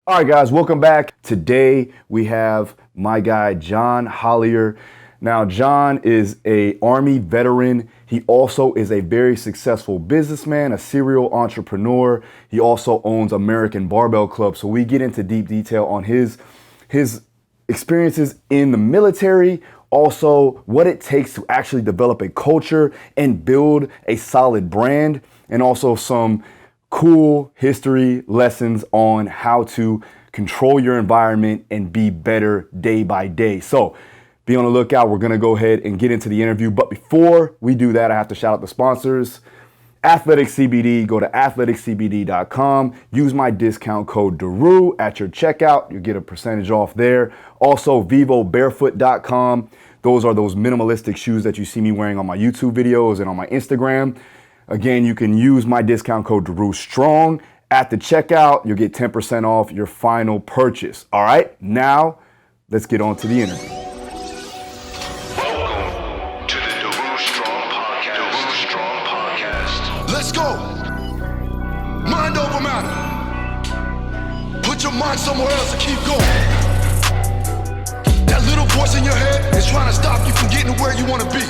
All right, guys, welcome back. Today we have my guy, John Hollier. Now, John is an Army veteran. He also is a very successful businessman, a serial entrepreneur. He also owns American Barbell Club. So we get into deep detail on his experiences in the military, also what it takes to actually develop a culture and build a solid brand, and also some cool history lessons on how to control your environment and be better day by day. So be on the lookout. We're going to go ahead and get into the interview. But before we do that, I have to shout out the sponsors. Athletic CBD. Go to athleticcbd.com. Use my discount code Daru at your checkout. You'll get a percentage off there. Also, vivobarefoot.com. Those are those minimalistic shoes that you see me wearing on my YouTube videos and on my Instagram. Again, you can use my discount code Daru Strong at the checkout. You'll get 10% off your final purchase. All right, now let's get on to the interview. Welcome to the Daru Strong Podcast. Daru Strong Podcast. Let's go. Mind over matter. Put your mind somewhere else and keep going. That little voice in your head is trying to stop you from getting to where you want to be.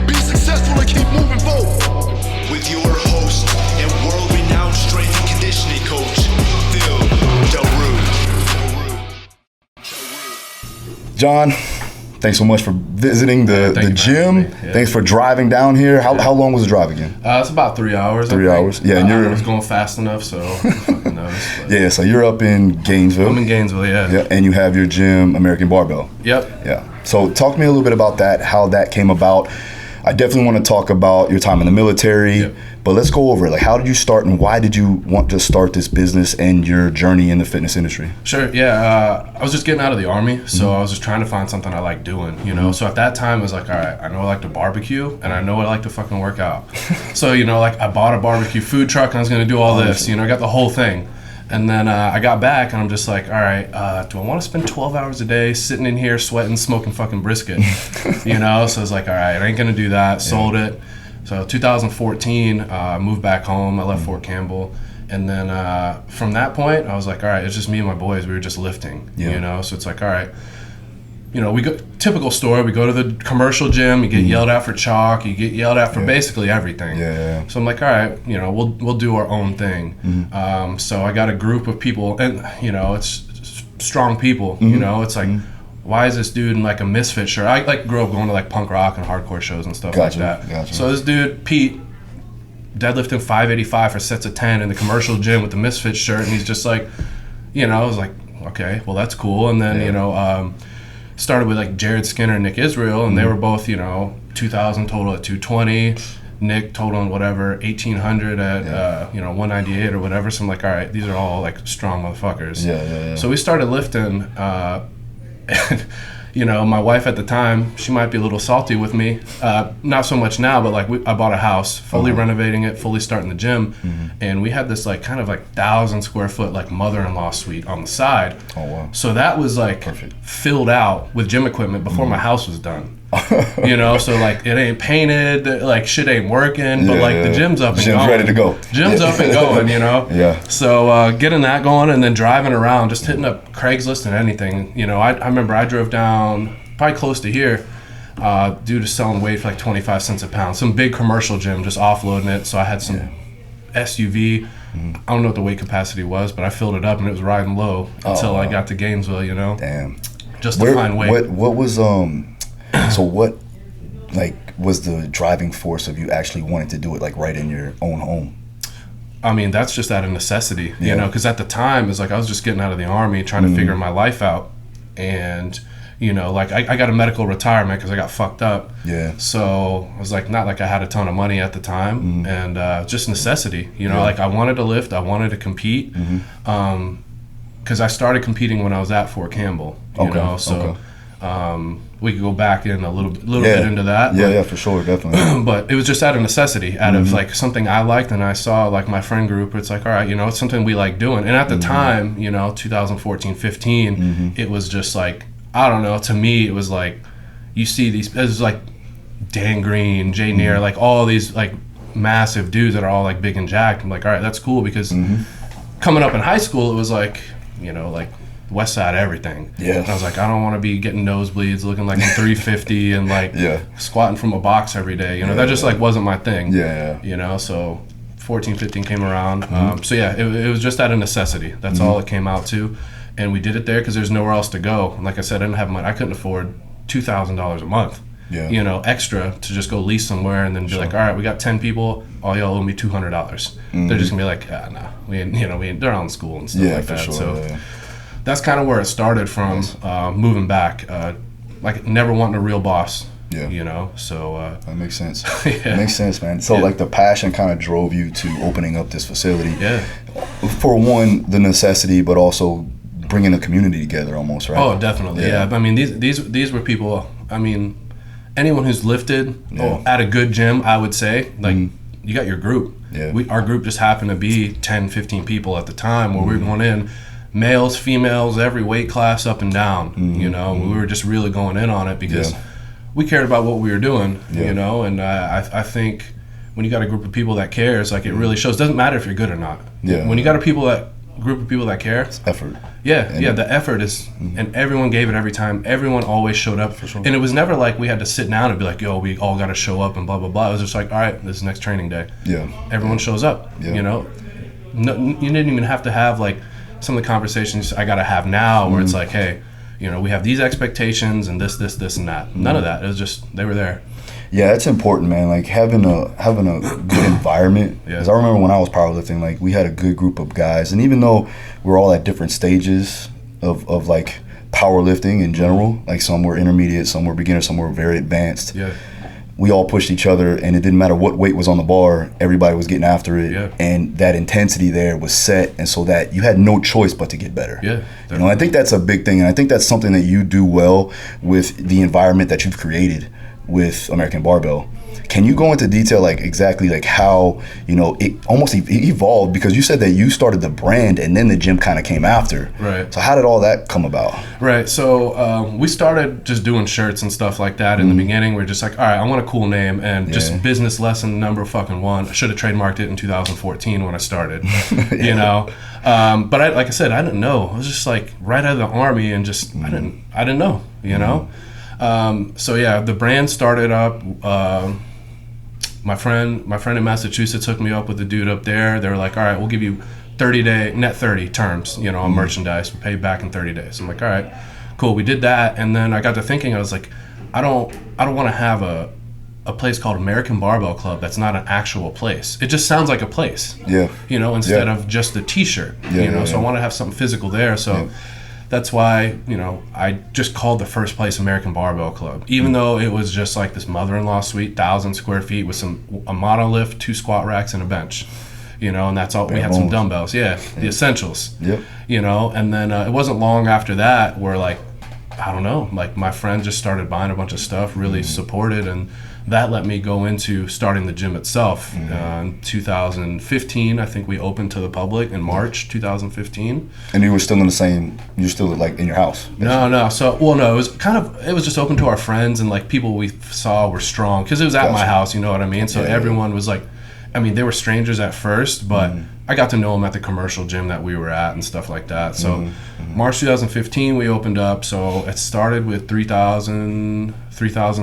Be successful and keep moving forward. With your host and world-renowned strength and conditioning coach, Phil Daru. John, thanks so much for visiting the gym. Yeah. Thanks for driving down here. How long was the drive again? It's about 3 hours. 3 hours. Yeah, and I was going fast enough, so who fucking knows. But yeah. So you're up in Gainesville. I'm in Gainesville, yeah. Yeah, and you have your gym, American Barbell. Yep. Yeah. So talk to me a little bit about that, how that came about. I definitely want to talk about your time in the military, Yep. but let's go over it. Like, how did you start and why did you want to start this business and your journey in the fitness industry? Sure, yeah. I was just getting out of the Army, so I was just trying to find something I like doing, you know? So at that time, I was like, all right, I know I like to barbecue, and I know I like to fucking work out. So, you know, like, I bought a barbecue food truck, and I was going to do all this, you know, I got the whole thing. And then I got back, and I'm just like, all right, do I want to spend 12 hours a day sitting in here sweating, smoking fucking brisket? You know? So I was like, all right, I ain't going to do that. Sold it. So 2014, moved back home. I left Fort Campbell. And then from that point, I was like, all right, it's just me and my boys. We were just lifting, you know? So it's like, all right, you know, we go typical story. We go to the commercial gym. You get yelled at for chalk. You get yelled at for basically everything. Yeah. So I'm like, all right, you know, we'll do our own thing. So I got a group of people, and you know, it's strong people. You know, it's like, why is this dude in like a Misfit shirt? I like grew up going to like punk rock and hardcore shows and stuff like that. Gotcha. So this dude Pete, deadlifting 585 for sets of 10 in the commercial gym with the Misfit shirt, and he's just like, you know, I was like, okay, well that's cool. And then you know. Started with like Jared Skinner and Nick Israel, and they were both, you know, 2,000 total at 220, Nick total on whatever 1,800 at you know 198 or whatever. So I'm like, all right, these are all like strong motherfuckers. Yeah. So we started lifting, and you know, my wife at the time, she might be a little salty with me, not so much now, but like I bought a house, fully renovating it, fully starting the gym, and we had this like kind of like 1,000 square foot like mother-in-law suite on the side. Oh wow. So that was like filled out with gym equipment before my house was done. You know, so like it ain't painted, like shit ain't working, but like the gym's up and going. Ready to go. Gym's up and going, you know? Yeah. So getting that going and then driving around, just hitting up Craigslist and anything. You know, I remember I drove down probably close to here due to selling weight for like 25 cents a pound. Some big commercial gym just offloading it. So I had some SUV. I don't know what the weight capacity was, but I filled it up and it was riding low until I got to Gainesville, you know? Damn. Just to find weight. What was so what like was the driving force of you actually wanting to do it like right in your own home? I mean, that's just out of necessity, you know, because at the time, it's like I was just getting out of the Army, trying to figure my life out. And, you know, like I got a medical retirement because I got fucked up. Yeah. So I was like, not like I had a ton of money at the time, and just necessity, you know, like I wanted to lift, I wanted to compete. Because I started competing when I was at Fort Campbell, you know, so we could go back in a little bit into that. Yeah, for sure, definitely. But it was just out of necessity, out of like something I liked, and I saw like my friend group, it's like, all right, you know, it's something we like doing. And at the time, you know, 2014, 15, it was just like, I don't know, to me, it was like, you see these, it was like Dan Green, Jay Neer, like all these like massive dudes that are all like big and jacked. I'm like, all right, that's cool, because coming up in high school, it was like, you know, like West Side everything. Yeah. And I was like, I don't want to be getting nosebleeds, looking like I'm 350 and like squatting from a box every day. You know, that just like wasn't my thing. Yeah. You know, so 14, 15 came around. So yeah, it was just out of necessity. That's all it came out to. And we did it there because there's nowhere else to go. And like I said, I didn't have money. I couldn't afford $2,000 a month. Yeah. You know, extra to just go lease somewhere and then be like, all right, we got 10 people, all y'all owe me $200. They're just gonna be like, nah, they're all in school and stuff like that. Sure, so that's kind of where it started from. Moving back, like never wanting a real boss. Yeah. You know, so that makes sense. It makes sense, man. So like the passion kind of drove you to opening up this facility. Yeah. For one, the necessity, but also bringing a community together, almost, right? Oh, definitely. Yeah. I mean, these were people. I mean, anyone who's lifted at a good gym, I would say, like you got your group. Yeah. Our group just happened to be 10, 15 people at the time where we were going in, males, females, every weight class up and down. You know, we were just really going in on it because we cared about what we were doing. You know, and I think when you got a group of people that cares, like it really shows. Doesn't matter if you're good or not. Yeah. When you got a group of people that care, it's effort. Yeah, the effort is, and everyone gave it every time. Everyone always showed up. For sure. And it was never like we had to sit down and be like, yo, we all got to show up and blah, blah, blah. It was just like, all right, this is next training day. Yeah. Everyone shows up, you know. No, you didn't even have to have like some of the conversations I got to have now where it's like, hey, you know, we have these expectations and this, and that. None of that. It was just, they were there. Yeah, it's important, man. Like having a good environment. Because I remember when I was powerlifting, like we had a good group of guys, and even though we're all at different stages of like powerlifting in general, like some were intermediate, some were beginner, some were very advanced. Yeah. We all pushed each other, and it didn't matter what weight was on the bar. Everybody was getting after it, and that intensity there was set, and so that you had no choice but to get better. Yeah, definitely. You know, I think that's a big thing, and I think that's something that you do well with the environment that you've created with American Barbell. Can you go into detail, like exactly like how, you know, it almost evolved, because you said that you started the brand and then the gym kind of came after. Right. So how did all that come about? Right. So we started just doing shirts and stuff like that in the beginning. We're just like, all right, I want a cool name, and just business lesson number fucking one. I should have trademarked it in 2014 when I started, you know. But like I said, I didn't know. I was just like right out of the Army and just I didn't know, you know. So yeah, the brand started up. My friend in Massachusetts hooked me up with the dude up there. They were like, all right, we'll give you 30-day net 30 terms, you know, on merchandise. We'll pay you back in 30 days. I'm like, all right, cool. We did that, and then I got to thinking. I was like, I don't want to have a place called American Barbell Club that's not an actual place. It just sounds like a place. Yeah. You know, instead of just a T-shirt. Yeah, you know, so I want to have something physical there. So. Yeah. That's why, you know, I just called the first place American Barbell Club, even though it was just like this mother-in-law suite, 1,000 square feet with a monolift, 2 squat racks, and a bench, you know, and that's all. We had some dumbbells, the essentials, you know, and then it wasn't long after that where, like, I don't know, like my friend just started buying a bunch of stuff, really supported, and that let me go into starting the gym itself. In 2015, I think we opened to the public in March 2015. And you were still in the same, you're still like in your house? Basically. No. So, well, no, it was just open to our friends and like people we saw were strong, because it was at my house, you know what I mean? So everyone was like, I mean, they were strangers at first, but I got to know them at the commercial gym that we were at and stuff like that. So March 2015, we opened up. So it started with 3,000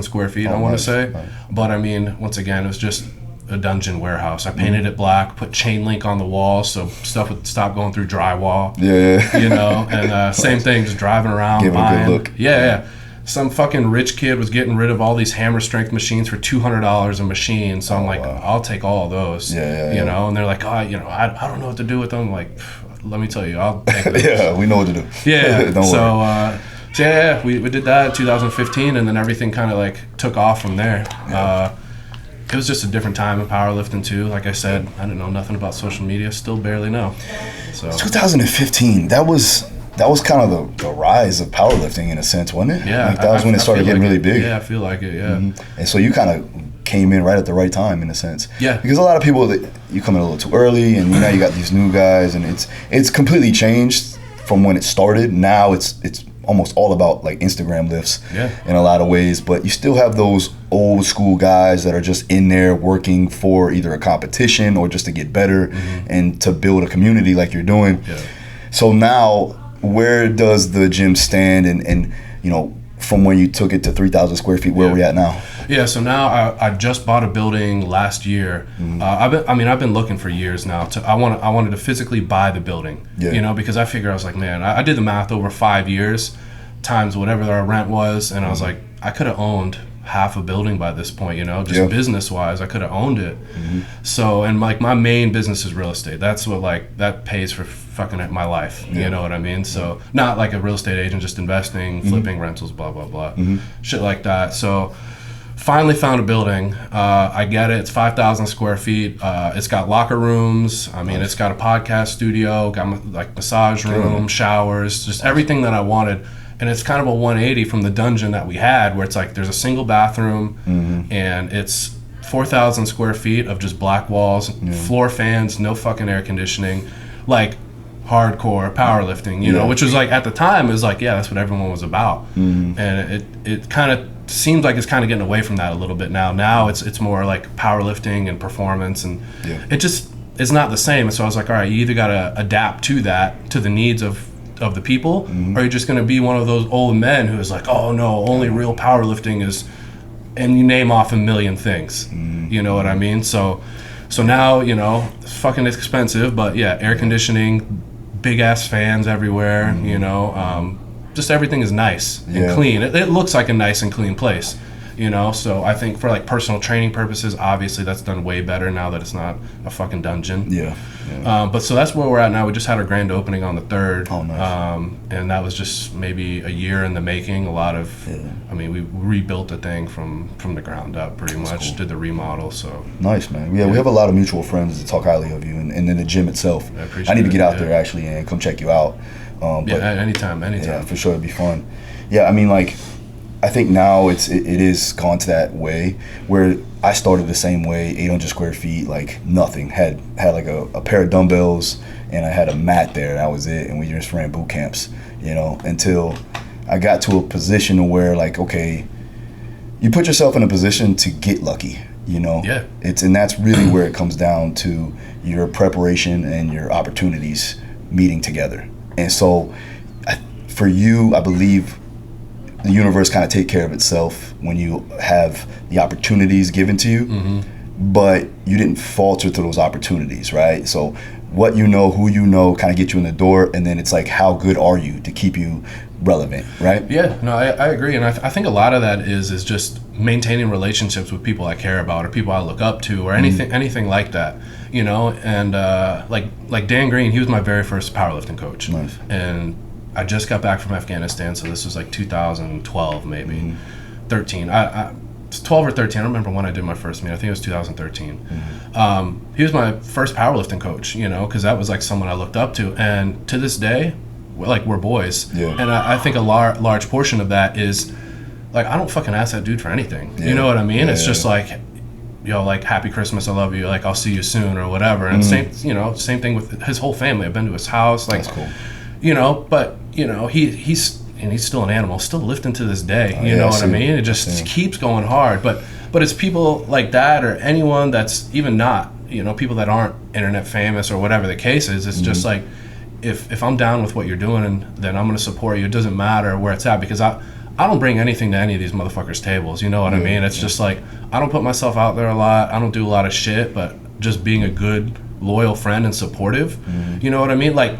square feet, I want to say. Right. But I mean, once again, it was just a dungeon warehouse. I painted it black, put chain link on the walls so stuff would stop going through drywall. Yeah. You know, and same thing, just driving around, give buying. It a good look. Yeah. Some fucking rich kid was getting rid of all these hammer strength machines for $200 a machine. So I'm like, I'll take all of those. Yeah. You know, and they're like, oh, you know, I don't know what to do with them. I'm like, let me tell you, I'll take those. Yeah, we know what to do. Yeah. Don't worry. So we did that in 2015, and then everything kind of like took off from there. It was just a different time in powerlifting too. Like I said, I didn't know nothing about social media. Still barely know. So 2015, that was kind of the rise of powerlifting in a sense, wasn't it? Yeah. Like that was when it started getting really big. Yeah, I feel like it, yeah. Mm-hmm. And so you kind of came in right at the right time in a sense. Yeah. Because a lot of people, you come in a little too early, and now you got these new guys, and it's completely changed from when it started. Now it's almost all about like Instagram lifts in a lot of ways, but you still have those old school guys that are just in there working for either a competition or just to get better and to build a community like you're doing. Yeah. So now where does the gym stand, and you know, from when you took it to 3,000 square feet, where are we at now? Yeah, so now I just bought a building last year. I've been looking for years now. I wanted to physically buy the building, you know, because I figured, I was like, man, I did the math over 5 years times whatever our rent was, and I was like, I could have owned half a building by this point, you know, just business wise, I could have owned it. So, and like my main business is real estate. That's what, like, that pays for fucking my life. You know what I mean? So not like a real estate agent, just investing, flipping rentals, blah, blah, blah, shit like that. So finally found a building. I get it. It's 5,000 square feet. It's got locker rooms. I mean, it's got a podcast studio, got like massage room, showers, just everything that I wanted. And it's kind of a 180 from the dungeon that we had, where it's like there's a single bathroom, and it's 4,000 square feet of just black walls, floor fans, no fucking air conditioning, like hardcore powerlifting, you know, which was like, at the time, it was like, yeah, that's what everyone was about. And it kind of seems like it's kind of getting away from that a little bit now. Now it's more like powerlifting and performance, and it just is not the same. And so I was like, all right, you either got to adapt to that, to the needs of the people, or you're just going to be one of those old men who is like, oh no, only real powerlifting is, and you name off a million things. You know what I mean? So now, you know, it's fucking expensive, but yeah, air conditioning, big ass fans everywhere, you know, just everything is nice and clean. It looks like a nice and clean place, you know. So I think for like personal training purposes, obviously that's done way better now that it's not a fucking dungeon. But so that's where we're at now. We just had our grand opening on the 3rd. Oh, nice. And that was just maybe a year in the making. A lot of, I mean, we rebuilt the thing from the ground up pretty much. Cool. Did the remodel, so. Nice, man. Yeah, we have a lot of mutual friends that talk highly of you, and then the gym itself. I need to get out there actually and come check you out. But anytime. Yeah, for sure, it'd be fun. Yeah, I mean, like, I think now it is gone to that way where I started the same way, 800 square feet, like nothing. Had like a pair of dumbbells, and I had a mat there, and that was it. And we just ran boot camps, you know, until I got to a position where, like, okay, you put yourself in a position to get lucky, you know. Yeah. And that's really where it comes down to your preparation and your opportunities meeting together. And so, for you, I believe the universe kind of take care of itself when you have the opportunities given to you, but you didn't falter to those opportunities, right? So what you know, who you know, kind of get you in the door, and then it's like, how good are you to keep you relevant, right? Yeah, no, I agree, and I think a lot of that is just maintaining relationships with people I care about, or people I look up to, or anything like that, you know. And like Dan Green, he was my very first powerlifting coach. Nice. And I just got back from Afghanistan, so this was like 2012, maybe 13. It's 12 or 13. I don't remember when I did my first meet. I think it was 2013. He was my first powerlifting coach, you know, because that was like someone I looked up to. And to this day, we're boys. Yeah. And I think a large portion of that is, like, I don't fucking ask that dude for anything. You know what I mean? It's just like, yo, like, happy Christmas, I love you, like, I'll see you soon, or whatever. And same thing with his whole family. I've been to his house. Like, that's cool. You know, but, you know, he's still an animal, still lifting to this day. You know what I mean? It just keeps going hard. But it's people like that, or anyone that's even not, you know, people that aren't internet famous or whatever the case is. It's just like, if I'm down with what you're doing, then I'm going to support you. It doesn't matter where it's at, because I don't bring anything to any of these motherfuckers' tables. You know what I mean? It's just like, I don't put myself out there a lot. I don't do a lot of shit, but just being a good, loyal friend and supportive. You know what I mean? Like,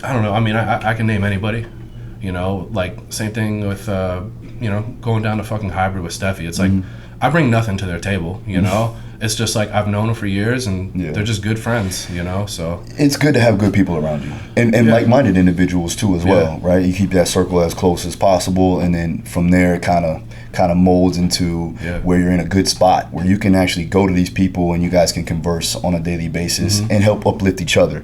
I don't know. I mean, I can name anybody, you know, like, same thing with, you know, going down to fucking hybrid with Steffi. It's like, I bring nothing to their table, you know. It's just like, I've known them for years, and they're just good friends, you know. So it's good to have good people around you, and like-minded individuals too as well, right? You keep that circle as close as possible, and then from there it kind of molds into where you're in a good spot, where you can actually go to these people and you guys can converse on a daily basis and help uplift each other.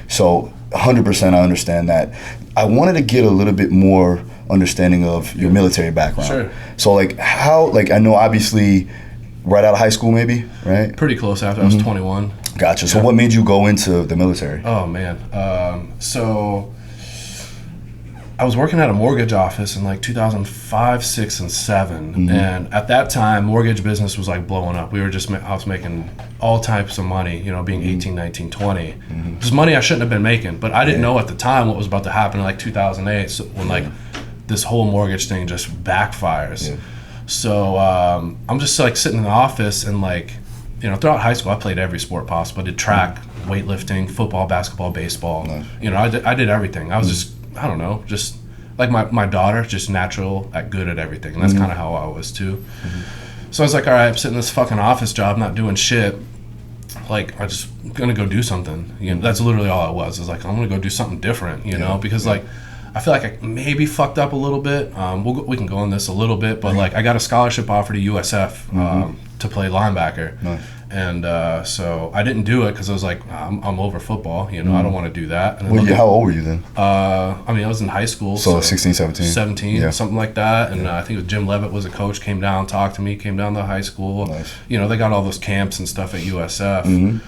So 100% I understand that. I wanted to get a little bit more understanding of your military background. Sure. So, like, how, like, I know obviously right out of high school, maybe, right? Pretty close after. I was 21. Gotcha. So what made you go into the military? Oh, man. So I was working at a mortgage office in like 2005, 6, and 7, and at that time, mortgage business was like blowing up. I was making all types of money, you know, being 18, 19, 20. Just money I shouldn't have been making, but I didn't know at the time what was about to happen in like 2008, so when like this whole mortgage thing just backfires. Yeah. So I'm just like sitting in the office, and like, you know, throughout high school, I played every sport possible. I did track, weightlifting, football, basketball, baseball. Nice. You know, I did everything. I was just, I don't know, just like my daughter, just natural, good at everything. And that's kind of how I was too. So I was like, all right, I'm sitting in this fucking office job, not doing shit. Like, I'm just gonna go do something. You know, that's literally all I was. It's like, I'm gonna go do something different, you know, because like, I feel like I maybe fucked up a little bit. We can go on this a little bit, but like, I got a scholarship offer to USF to play linebacker. Nice. And so I didn't do it because I was like, I'm over football, you know, I don't want to do that. And then how old were you then? I mean, I was in high school. So 16, 17? 17, something like that. And I think it was Jim Levitt was a coach, came down, talked to me, came down to high school. Nice. You know, they got all those camps and stuff at USF.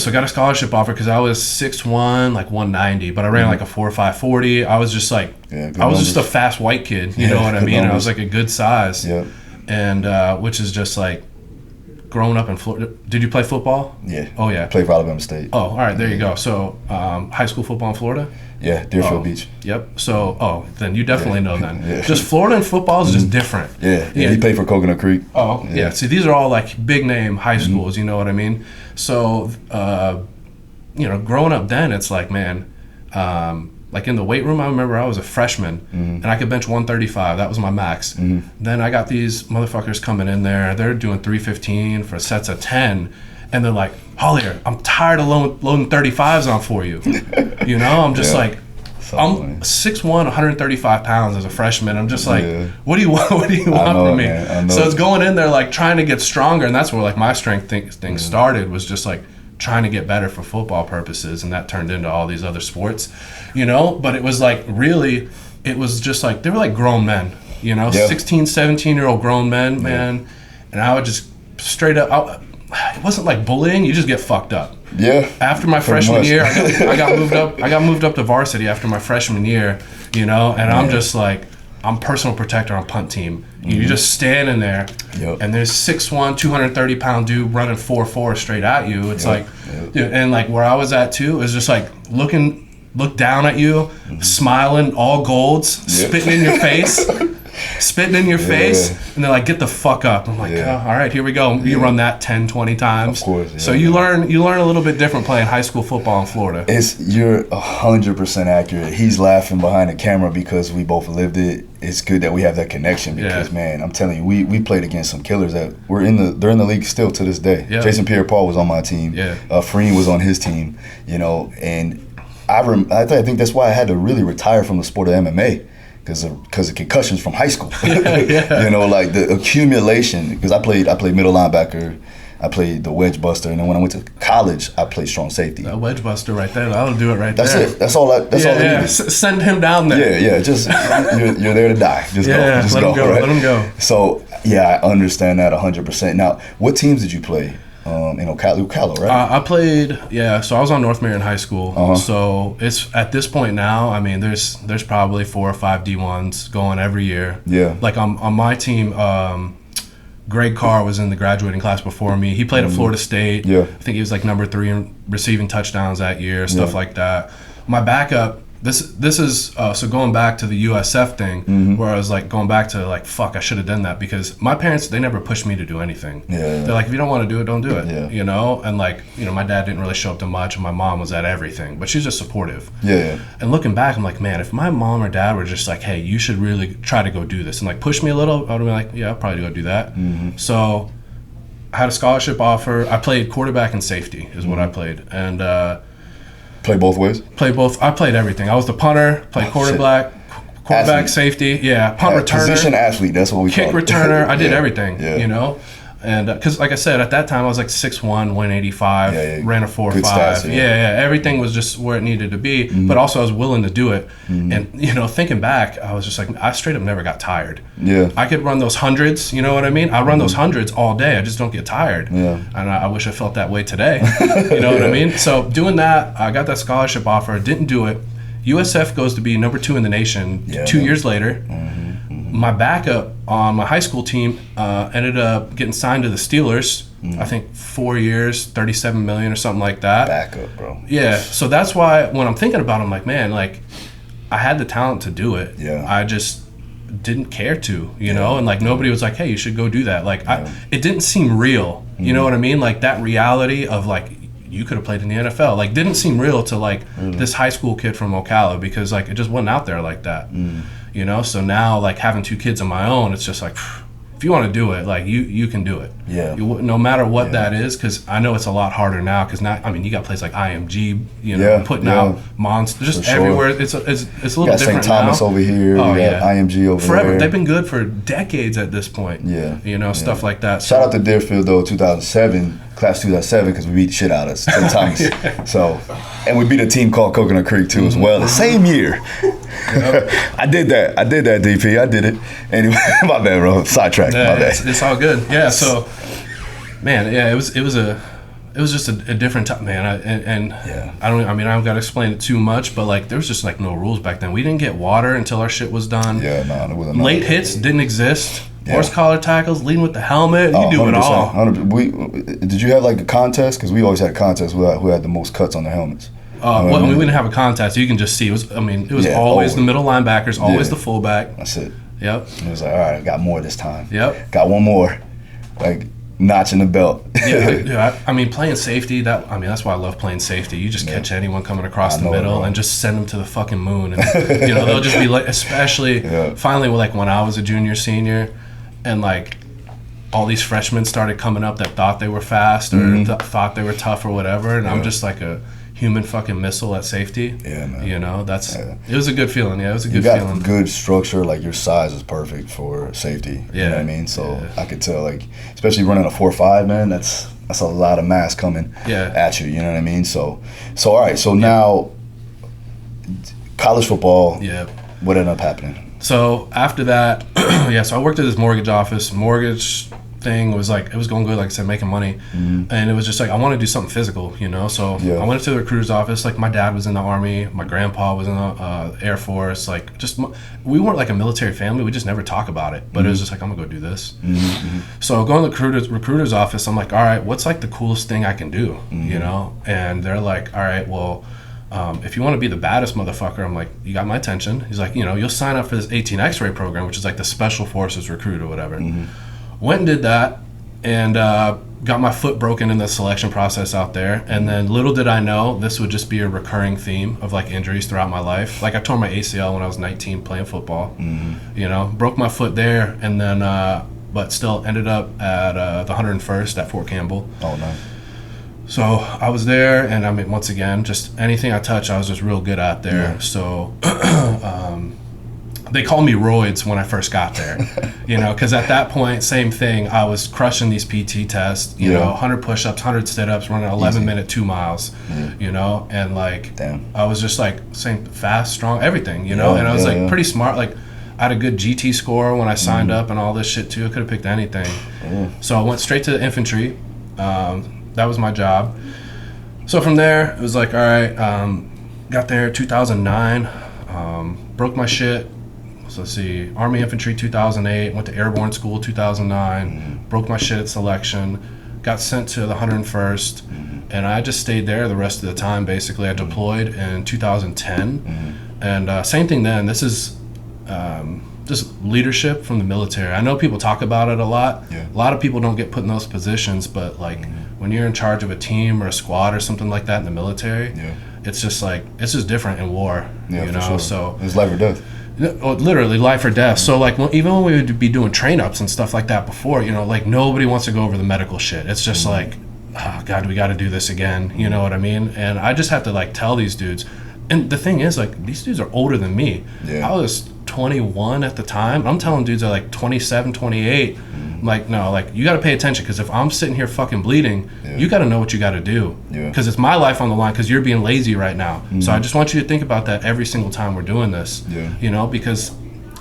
So I got a scholarship offer because I was 6'1", like 190, but I ran like a 4.5 40. I was just like, I was just a fast white kid, you know what I mean? And I was like a good size. And which is just like, growing up in Florida. Did you play football? Yeah. Oh, yeah. Played for Alabama State. Oh, all right. There you go. So, high school football in Florida? Yeah, Deerfield Beach. Yep. So, then you definitely know then. Just Florida and football is just different. Yeah. He played for Coconut Creek. Oh, yeah. See, these are all like big name high schools, you know what I mean? So, you know, growing up then, it's like, man, like in the weight room, I remember I was a freshman and I could bench 135. That was my max. Then I got these motherfuckers coming in there. They're doing 315 for sets of 10. And they're like, Hollier, I'm tired of loading 35s on for you. You know, I'm just like, I'm 6'1", 135 pounds as a freshman. I'm just like, what do you want? What do you want from me? So it's going in there like trying to get stronger. And that's where like my strength thing started, was just like trying to get better for football purposes. And that turned into all these other sports, you know, but it was like, really, it was just like, they were like grown men, you know, 16, 17-year-old grown men, man. And I would just straight up, it wasn't like bullying, you just get fucked up. Yeah. After my freshman year, I got moved up to varsity after my freshman year, you know, and I'm just like, I'm personal protector on punt team. You're just standing there, and there's 6'1", 230-pound dude running 4.4 straight at you. It's like, dude, and like where I was at too, is just like look down at you, smiling, all golds, spitting in your face. And they're like, get the fuck up. I'm like, oh, all right, here we go. You run that 10, 20 times. Of course. So you learn a little bit different playing high school football in Florida. You're 100% accurate. He's laughing behind the camera because we both lived it. It's good that we have that connection because, man, I'm telling you, we played against some killers that they're in the league still to this day. Yeah. Jason Pierre-Paul was on my team. Yeah. Freem was on his team, you know, and I think that's why I had to really retire from the sport of MMA. Because of concussions from high school, you know, like the accumulation. Because I played middle linebacker, I played the wedge buster, and then when I went to college, I played strong safety. That wedge buster right there, I'll do it right there. That's it. That's all I needed. Send him down there. Yeah. Just you're there to die. Just go. Just let him go. Right? Let him go. So I understand that 100%. Now, what teams did you play? Ocala, right? I played, so I was on North Marion High School. So it's at this point now, I mean, there's probably 4 or 5 D1s going every year. Yeah. Like on my team, Greg Carr was in the graduating class before me. He played at Florida State. Yeah. I think he was like number 3 in receiving touchdowns that year, stuff like that. My backup, this is so going back to the USF thing, where I was like going back to like, fuck, I should have done that, because my parents, they never pushed me to do anything. They're like, if you don't want to do it, don't do it. You know, and like, you know, my dad didn't really show up to much, and my mom was at everything, but she's just supportive. And looking back, I'm like, man, if my mom or dad were just like, hey, you should really try to go do this, and like push me a little, I would be like, yeah, I'll probably go do that. So I had a scholarship offer. I played quarterback and safety is what I played, and play both ways? Play both. I played everything. I was the punter, played quarterback, safety, punt returner. Position athlete, that's what we call it. Kick returner. I did everything, you know? And because, like I said, at that time I was like 6'1", 185, ran a 4.5. Everything was just where it needed to be, but also I was willing to do it. And, you know, thinking back, I was just like, I straight up never got tired. I could run those hundreds, you know what I mean? I run those hundreds all day. I just don't get tired. And I wish I felt that way today. You know what I mean? So doing that, I got that scholarship offer, didn't do it. USF goes to be number 2 in the nation 2 years later. My backup on my high school team ended up getting signed to the Steelers. I think 4 years, $37 million or something like that. Backup, bro. Yeah, so that's why when I'm thinking about it, I'm like, man, like, I had the talent to do it. Yeah. I just didn't care to, you know? And, like, nobody was like, hey, you should go do that. Like, it didn't seem real. You know what I mean? Like, that reality of, like, you could have played in the NFL. Like, didn't seem real to, like, this high school kid from Ocala because, like, it just wasn't out there like that. You know? So now, like, having 2 kids of my own, it's just like, if you want to do it, like, you can do it. Yeah. No matter what that is, because I know it's a lot harder now. Because now, I mean, you got places like IMG, you know, putting out monsters just everywhere. It's a little different St. Thomas now. over here. Oh, we got IMG over forever. there. They've been good for decades at this point. Yeah. You know, stuff like that. Shout out to Deerfield though, 2007, class 2007, because we beat the shit out of St. Thomas. So, and we beat a team called Coconut Creek too as well. The same year. I did that, DP. I did it. Anyway, my bad, bro. Sidetrack. My bad. It's all good. Yeah. So, man, yeah, it was just a different time, man. I don't got to explain it too much, but like there was just like no rules back then. We didn't get water until our shit was done. Yeah, no, there wasn't. Late hits didn't exist. Horse collar tackles, leading with the helmet. You do it all. 100%. Did you have like a contest? Because we always had a contest who had the most cuts on their helmets. Well, we didn't have a contest. You can just see. It was always the middle linebackers, always the fullback. That's it. Yep. It was like, all right, I got more this time. Yep. Got one more. Like, notch in the belt. I mean, playing safety, that's why I love playing safety. You just catch anyone coming across the middle and just send them to the fucking moon. And, you know, they'll just be like, especially finally, like when I was a junior, senior, and like all these freshmen started coming up that thought they were fast or thought they were tough or whatever. And I'm just like a human fucking missile at safety. Yeah, man. You know, it was a good feeling. Yeah, it was a good feeling. You got good structure. Like your size is perfect for safety. You know what I mean? So I could tell, like, especially running a 4.5, man, that's a lot of mass coming at you. You know what I mean? So all right. So now college football. Yeah. What ended up happening? So after that, so I worked at this mortgage office. Mortgage thing was like, it was going good, like I said, making money. And it was just like, I want to do something physical, you know? So I went to the recruiter's office. Like, my dad was in the Army. My grandpa was in the Air Force. Like, we weren't like a military family. We just never talk about it. But it was just like, I'm going to go do this. So going to the recruiter's office, I'm like, all right, what's like the coolest thing I can do, you know? And they're like, all right, well, if you want to be the baddest motherfucker, I'm like, you got my attention. He's like, you know, you'll sign up for this 18 X-ray program, which is like the Special Forces recruit or whatever. Went and did that and got my foot broken in the selection process out there. And then little did I know this would just be a recurring theme of like injuries throughout my life. Like I tore my ACL when I was 19 playing football, you know, broke my foot there and then, but still ended up at the 101st at Fort Campbell. Oh, nice. So I was there, and I mean, once again, just anything I touched, I was just real good at there. So they called me roids when I first got there, you know, because at that point, same thing. I was crushing these PT tests, you know, 100 push-ups, 100 sit-ups, running 11-minute 2 miles, you know, and like I was just like same fast, strong, everything, you know, and I was like pretty smart. Like I had a good GT score when I signed up and all this shit too. I could have picked anything. So I went straight to the infantry. That was my job. So from there, it was like, all right, got there 2009, broke my shit. So let's see, Army Infantry 2008, went to Airborne School 2009, broke my shit at selection, got sent to the 101st, and I just stayed there the rest of the time, basically. I deployed in 2010, and same thing then. This is just leadership from the military. I know people talk about it a lot. A lot of people don't get put in those positions, but like when you're in charge of a team or a squad or something like that in the military, it's just like, it's just different in war, you know? Sure. So it's life or death. Literally life or death. So like even when we would be doing train ups and stuff like that before, you know, like nobody wants to go over the medical shit. It's just like, oh God, we got to do this again. You know what I mean? And I just have to like tell these dudes. And the thing is, like, these dudes are older than me. I was 21 at the time. I'm telling dudes they're like 27, 28. I'm like, no, like, you got to pay attention, because if I'm sitting here fucking bleeding, you got to know what you got to do. Because it's my life on the line, because you're being lazy right now. So I just want you to think about that every single time we're doing this. You know, because,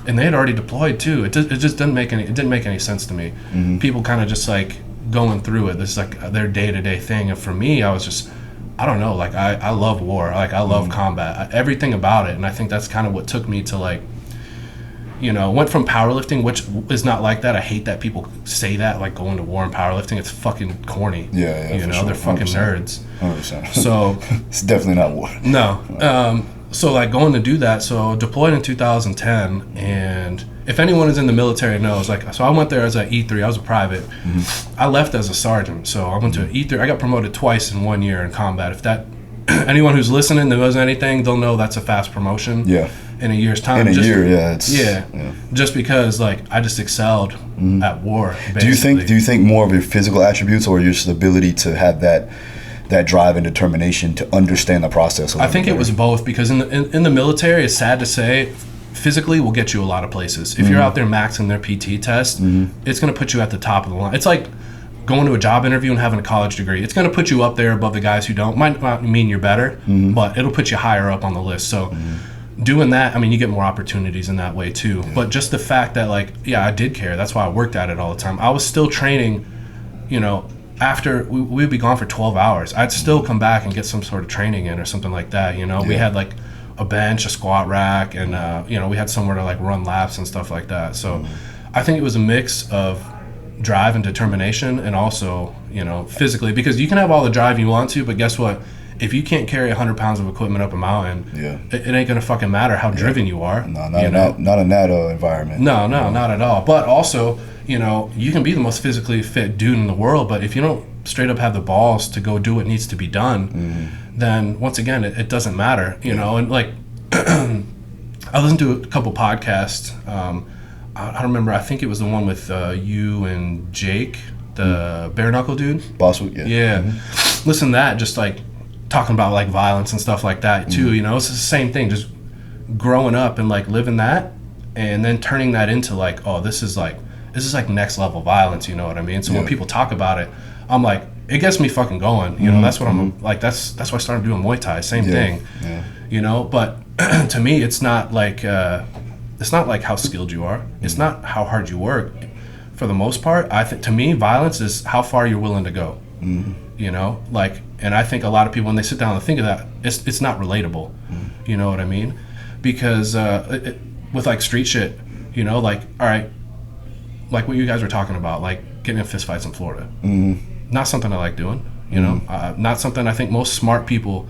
and they had already deployed too. It just didn't make any sense to me. People kind of just like going through it. This is like their day-to-day thing. And for me, I was just I don't know, like I love war, like I love combat, everything about it, and I think that's kind of what took me to like, you know, went from powerlifting, which is not like that. I hate that people say that, like going to war and powerlifting. It's fucking corny. Yeah, you know, sure. they're fucking 100%. nerds. 100%. So it's definitely not war. No. So like going to do that, so deployed in 2010, and if anyone is in the military knows, like, so I went there as an E3, I was a private. I left as a sergeant, so I went to E3, I got promoted twice in 1 year in combat. If that, anyone who's listening that knows anything, they'll know that's a fast promotion. Yeah. In a year's time. In a year, yeah. Just because like I just excelled at war, basically. Do you think more of your physical attributes or your ability to have that drive and determination to understand the process? I think it was both, because in the military, it's sad to say, physically will get you a lot of places. If you're out there maxing their PT test, it's going to put you at the top of the line. It's like going to a job interview and having a college degree. It's going to put you up there above the guys who don't. Might not mean you're better, but it'll put you higher up on the list. So doing that, I mean, you get more opportunities in that way too. But just the fact that, like, yeah, I did care. That's why I worked at it all the time. I was still training, you know, after we'd be gone for 12 hours. I'd still come back and get some sort of training in or something like that, you know. We had like a bench, a squat rack, and you know, we had somewhere to like run laps and stuff like that. So I think it was a mix of drive and determination, and also, you know, physically, because you can have all the drive you want to, but guess what? If you can't carry 100 pounds of equipment up a mountain, it ain't gonna fucking matter how driven you are. No, not in that environment. No, not at all. But also, you know, you can be the most physically fit dude in the world, but if you don't straight up have the balls to go do what needs to be done, then once again, it doesn't matter, you know. And like, I listened to a couple podcasts. I don't remember. I think it was the one with you and Jake, the bare knuckle dude. Bosswood, yeah. Listen to that, just like talking about like violence and stuff like that too. You know, it's the same thing, just growing up and like living that, and then turning that into like, oh, this is like next level violence. You know what I mean? So when people talk about it, I'm like, it gets me fucking going. You know, that's what I'm like. That's why I started doing Muay Thai. Same thing. Yeah. You know, but to me, it's not like how skilled you are. It's not how hard you work. For the most part, I think to me, violence is how far you're willing to go. You know, like, and I think a lot of people, when they sit down and think of that, it's not relatable. You know what I mean? Because with like street shit, you know, like, all right, like what you guys were talking about, like getting in fist fights in Florida. Not something I like doing, you know, not something I think most smart people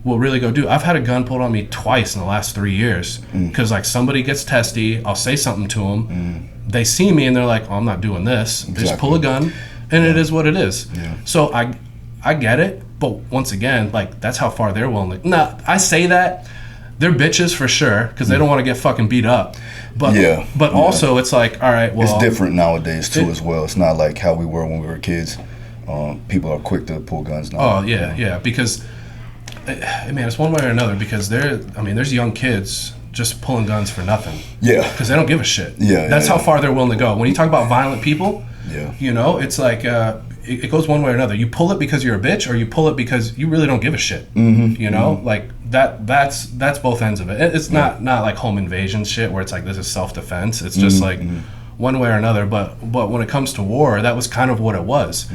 will really go do. I've had a gun pulled on me twice in the last 3 years because like somebody gets testy, I'll say something to them, they see me and they're like, oh, I'm not doing this. They just pull a gun, and it is what it is. So I get it, but once again, like, that's how far they're willing to. Nah, I say that they're bitches for sure because they don't want to get fucking beat up. But also it's like, all right, well, it's different nowadays too as well. It's not like how we were when we were kids. People are quick to pull guns now. Oh yeah, because man, it's one way or another, because there's young kids just pulling guns for nothing. Yeah. Because they don't give a shit. Yeah. That's how far they're willing to go. When you talk about violent people, you know, it's like it goes one way or another. You pull it because you're a bitch, or you pull it because you really don't give a shit. You know, like that's both ends of it. It's not like home invasion shit where it's like this is self-defense. It's just like one way or another. But when it comes to war, that was kind of what it was.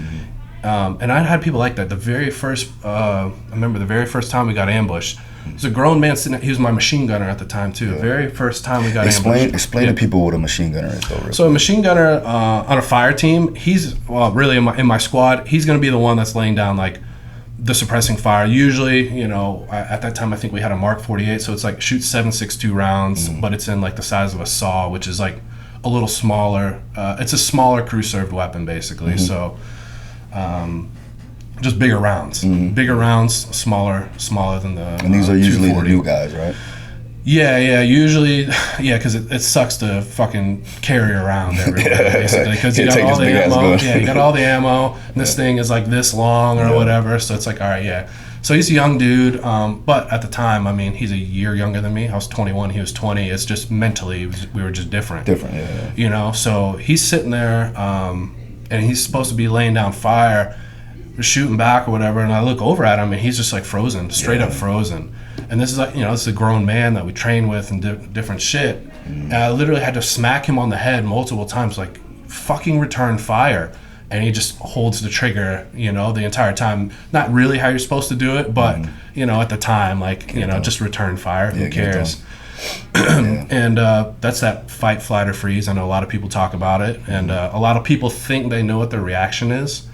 And I'd had people like that. The very first, I remember the very first time we got ambushed. There's a grown man sitting. He was my machine gunner at the time too. The very first time we got ambushed. Explain to people what a machine gunner is, though. So a machine gunner on a fire team, he's really in my squad. He's going to be the one that's laying down like the suppressing fire. Usually, you know, at that time I think we had a Mark 48, so it's like shoots 7.62 rounds, but it's in like the size of a saw, which is like a little smaller. It's a smaller crew served weapon basically. So. Just bigger rounds, smaller than the. And these are usually the new guys, right? Yeah, usually, because it sucks to fucking carry around everywhere, basically, because you got all the ammo. You got all the ammo. And this thing is like this long or whatever, so it's like, all right, So he's a young dude, but at the time, I mean, he's a year younger than me. I was 21, he was 20. It's just mentally, we were just different. You know, so he's sitting there, and he's supposed to be laying down fire, shooting back or whatever, and I look over at him and he's just like frozen, straight up frozen. And this is like, you know, this is a grown man that we train with and different shit. And I literally had to smack him on the head multiple times, like, fucking return fire. and he just holds the trigger, you know, the entire time. Not really how you're supposed to do it, but you know, at the time, like, you know, just return fire. Who cares? And that's that fight, flight, or freeze. I know a lot of people talk about it, and a lot of people think they know what their reaction is.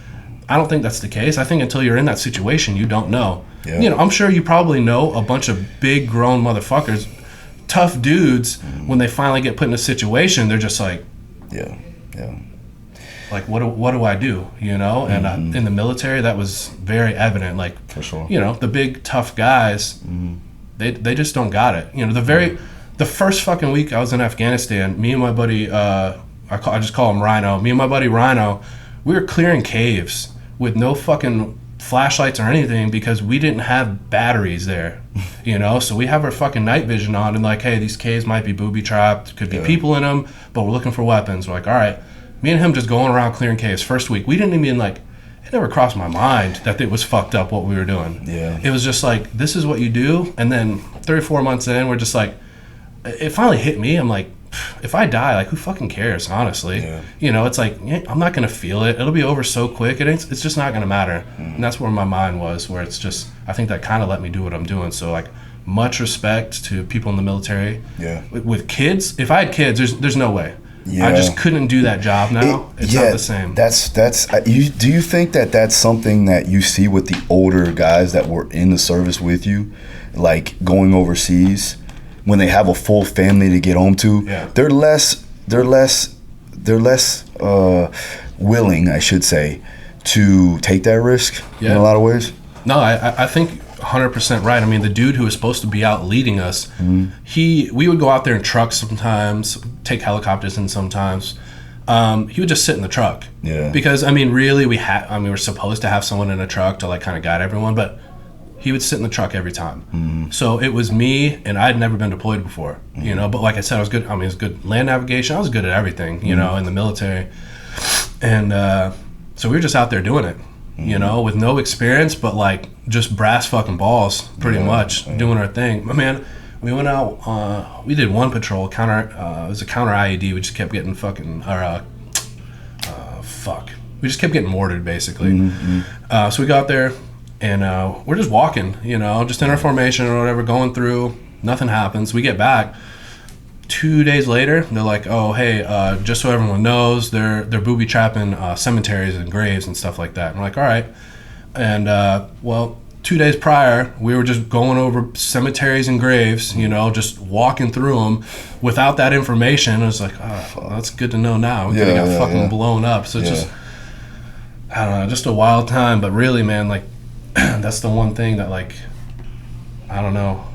I don't think that's the case. I think until you're in that situation, you don't know. You know, I'm sure you probably know a bunch of big grown motherfuckers, tough dudes. When they finally get put in a situation, they're just like, like, what do I do? You know, and in the military, that was very evident. Like, for sure, you know, the big tough guys, they just don't got it. You know, the first fucking week I was in Afghanistan, me and my buddy, I just call him Rhino. Me and my buddy Rhino, we were clearing caves with no fucking flashlights or anything because we didn't have batteries there, you know? So we have our fucking night vision on and like, hey, these caves might be booby trapped, could be people in them, but we're looking for weapons. We're like, all right, me and him just going around clearing caves. First week, we didn't even like, it never crossed my mind that it was fucked up what we were doing. It was just like, this is what you do. And then 3 or 4 months in, we're just like, it finally hit me. I'm like, if I die, like, who fucking cares, honestly? You know, it's like, I'm not going to feel it. It'll be over so quick. It's just not going to matter. And that's where my mind was, where it's just, I think that kind of let me do what I'm doing. So, like, much respect to people in the military. With kids, if I had kids, there's no way. I just couldn't do that job now. It's not the same. Do you think that that's something that you see with the older guys that were in the service with you, like going overseas? When they have a full family to get home to, they're less willing, I should say, to take that risk in a lot of ways. No, I think 100% right. I mean, the dude who was supposed to be out leading us, we would go out there in trucks sometimes, take helicopters in sometimes. He would just sit in the truck. Because I mean, really, we were supposed to have someone in a truck to like kind of guide everyone, but he would sit in the truck every time. So it was me, and I had never been deployed before, you know, but like I said, I was good. I mean, it was good land navigation. I was good at everything, you know, in the military. And so we were just out there doing it, you know, with no experience, but like just brass fucking balls, pretty much, doing our thing. But man, we went out, we did one patrol, it was a counter IED. We just kept getting fucking, we just kept getting mortared, basically. So we got there, and we're just walking, you know, just in our formation or whatever, going through. Nothing happens. We get back. 2 days later, they're like, oh, hey, just so everyone knows, they're booby trapping cemeteries and graves and stuff like that. And we're like, all right. And, well, 2 days prior, we were just going over cemeteries and graves, you know, just walking through them without that information. I was like, oh, well, that's good to know now. We got fucking blown up. So it's just, I don't know, just a wild time. But really, man, like, that's the one thing that, like, I don't know,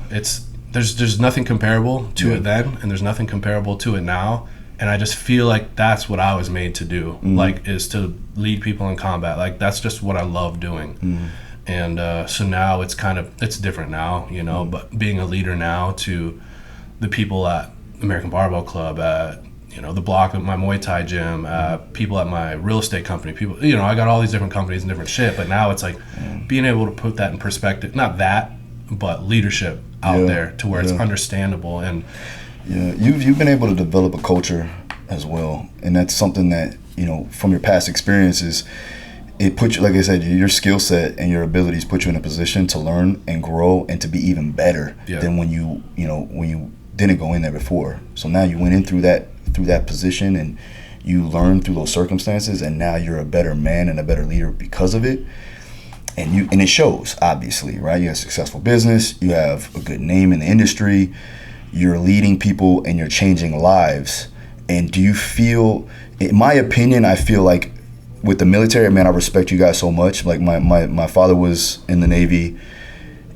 there's nothing comparable to it then, and there's nothing comparable to it now, and I just feel like that's what I was made to do, like, is to lead people in combat. Like, that's just what I love doing. And so now it's different now, you know, but being a leader now to the people at American Barbell Club, at, you know, the block of my Muay Thai gym, people at my real estate company, people, you know, I got all these different companies and different shit, but now it's like being able to put that in perspective, not that, but leadership out there to where it's understandable. And you've been able to develop a culture as well, and that's something that, you know, from your past experiences, it puts you, like I said, your skill set and your abilities put you in a position to learn and grow and to be even better than when you didn't go in there before. So now you went in through that position, and you learned through those circumstances, and now you're a better man and a better leader because of it. And it shows, obviously, right? You have a successful business, you have a good name in the industry, you're leading people, and you're changing lives. And do you feel, in my opinion, I feel like with the military, man, I respect you guys so much. Like my father was in the Navy,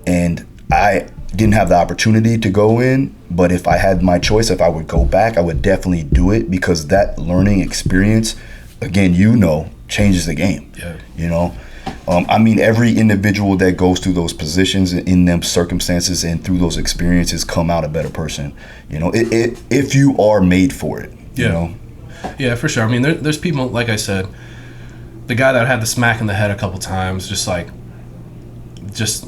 and I didn't have the opportunity to go in, but if I had my choice, if I would go back, I would definitely do it, because that learning experience, again, you know, changes the game. You know, I mean, every individual that goes through those positions in them circumstances and through those experiences come out a better person, you know, if you are made for it, you know? Yeah, for sure. I mean, there's people, like I said, the guy that had the smack in the head a couple times, just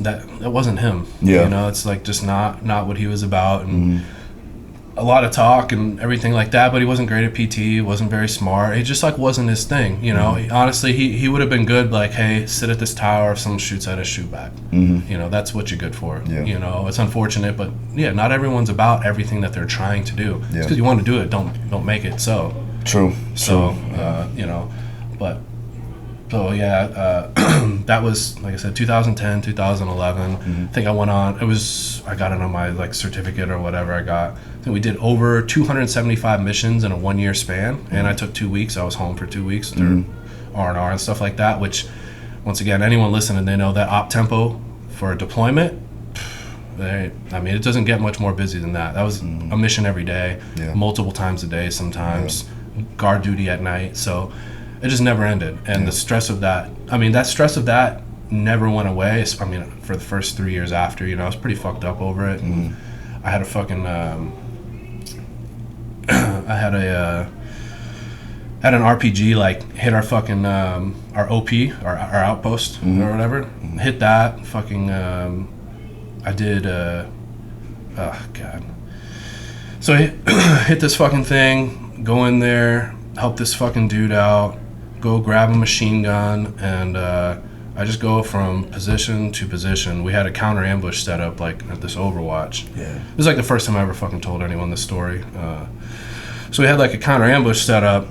that wasn't him. You know, it's like just not what he was about. And a lot of talk and everything like that, but he wasn't great at PT. He wasn't very smart. It just like wasn't his thing, you know. Honestly, he would have been good like, hey, sit at this tower, if someone shoots at us, shoot back. You know, that's what you're good for. You know, it's unfortunate, but yeah, not everyone's about everything that they're trying to do. Just because you want to do it, don't make it so. True. So you know, but so yeah, that was, like I said, 2010, 2011. I think I went on, I got it on my like certificate or whatever I got. I think we did over 275 missions in a 1 year span, and I took 2 weeks. I was home for 2 weeks through R&R and stuff like that, which, once again, anyone listening, they know that op tempo for a deployment, I mean, it doesn't get much more busy than that. That was a mission every day, multiple times a day sometimes, guard duty at night, so it just never ended. And the stress of that, I mean, that stress of that never went away. I mean, for the first 3 years after, you know, I was pretty fucked up over it. And I had a fucking, I had an RPG like hit our fucking, our OP, our outpost or whatever. Hit that, fucking, I did, oh God. So I hit this fucking thing, go in there, help this fucking dude out, go grab a machine gun, and I just go from position to position. We had a counter ambush set up like at this Overwatch. It was like the first time I ever fucking told anyone this story. So we had like a counter ambush set up.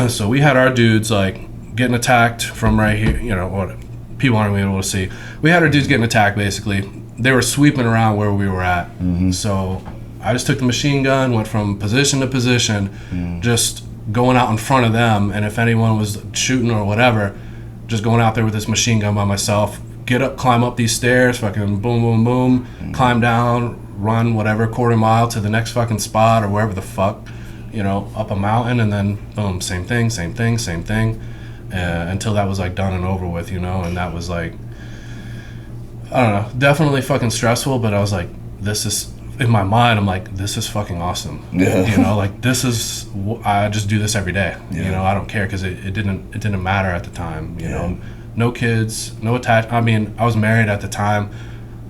So we had our dudes like getting attacked from right here, you know, what people aren't able to see. We had our dudes getting attacked basically. They were sweeping around where we were at. So I just took the machine gun, went from position to position, just going out in front of them, and if anyone was shooting or whatever, just going out there with this machine gun by myself, get up, climb up these stairs, fucking boom, boom, boom, climb down, run whatever, quarter mile to the next fucking spot or wherever the fuck, you know, up a mountain, and then boom, same thing, until that was like done and over with, you know. And that was like, I don't know, definitely fucking stressful, but I was like, this is, in my mind, I'm like, this is fucking awesome. You know, like this is, I just do this every day. You know, I don't care, because it didn't matter at the time. You know, no kids, no attach. I mean, I was married at the time.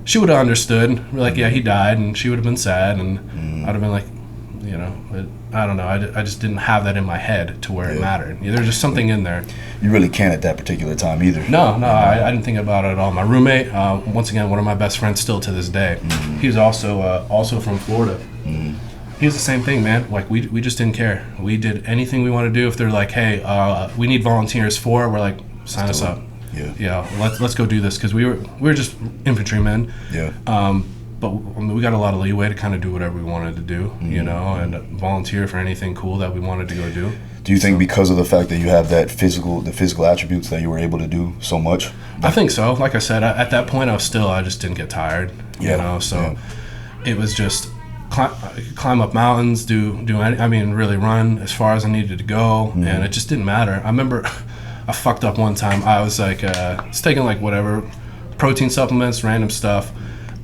She would have understood. We're like, yeah, he died, and she would have been sad, and I'd have been like, you know, I don't know. I just didn't have that in my head to where it mattered. There's just something in there. You really can't at that particular time either. No, I didn't think about it at all. My roommate, once again, one of my best friends still to this day, he's also from Florida. He's the same thing, man. Like, we just didn't care. We did anything we want to do. If they're like, hey, we need volunteers for it, we're like, sign us up. Let's go do this, because we were just infantrymen. But I mean, we got a lot of leeway to kind of do whatever we wanted to do, you know, and volunteer for anything cool that we wanted to go do. Do you think because of the fact that you have the physical attributes, that you were able to do so much? I think so. Like I said, at that point, I just didn't get tired, you know. So it was just climb up mountains, really run as far as I needed to go, and it just didn't matter. I remember I fucked up one time. I was like, was taking like whatever protein supplements, random stuff.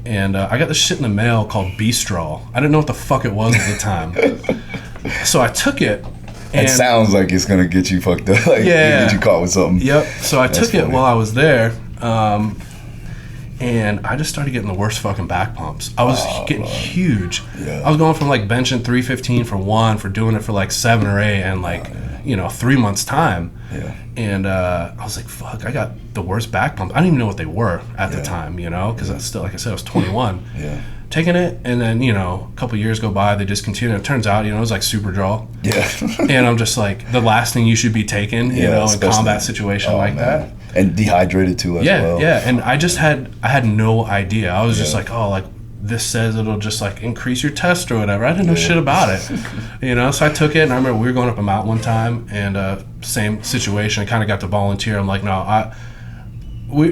And I got this shit in the mail called Beastral. I didn't know what the fuck it was at the time. So I took it. It sounds like it's going to get you fucked up. Like, get you caught with something. Yep. So I took it while I was there. And I just started getting the worst fucking back pumps. I was getting huge. I was going from like benching 315 for one, for doing it for like 7 or 8 and like, 3 months time. And I was like, fuck, I got the worst back pumps. I didn't even know what they were at the time, because I still, like I said, I was 21. Taking it, and then, a couple years go by, they discontinued. It turns out, it was like Superdrol. And I'm just like, the last thing you should be taking, in a combat situation like that. And dehydrated too as well. And I had no idea. I was just like, oh, like, this says it'll just like increase your test or whatever. I didn't know shit about it, So I took it, and I remember we were going up a mountain one time, and same situation. I kind of got to volunteer. I'm like, no,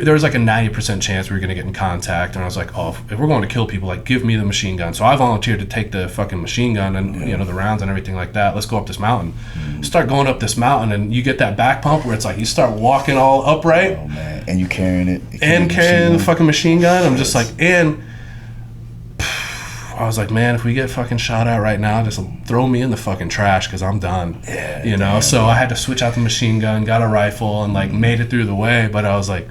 there was like a 90% chance we were gonna get in contact, and I was like, oh, if we're going to kill people, like, give me the machine gun. So I volunteered to take the fucking machine gun and the rounds and everything like that. Let's go up this mountain. Start going up this mountain, and you get that back pump where it's like you start walking all upright. Oh man, and you carrying it. And carrying the fucking machine gun. I'm just like, and I was like, man, if we get fucking shot at right now, just throw me in the fucking trash, because I'm done. So I had to switch out the machine gun, got a rifle, and like made it through the way. But I was like,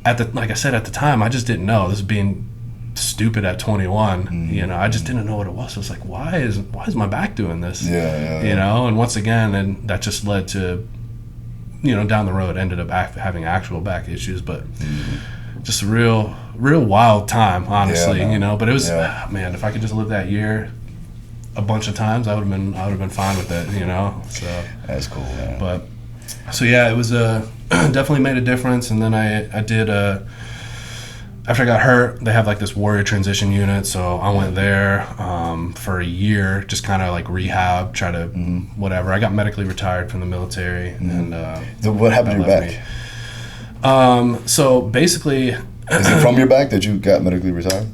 like I said at the time, I just didn't know. This is being stupid at 21. You know, I just didn't know what it was. I was like, why is my back doing this? You know, and once again, and that just led to, you know, down the road ended up having actual back issues, but just a real wild time, honestly. You know, but it was man, if I could just live that year a bunch of times, I would have been fine with it, you know. So that's cool, man. But so yeah, it was definitely made a difference. And then I did after I got hurt, they have like this warrior transition unit, so I went there for a year, just kind of like rehab, try to whatever. I got medically retired from the military, and what happened to your back? So basically, is it from your back that you got medically retired?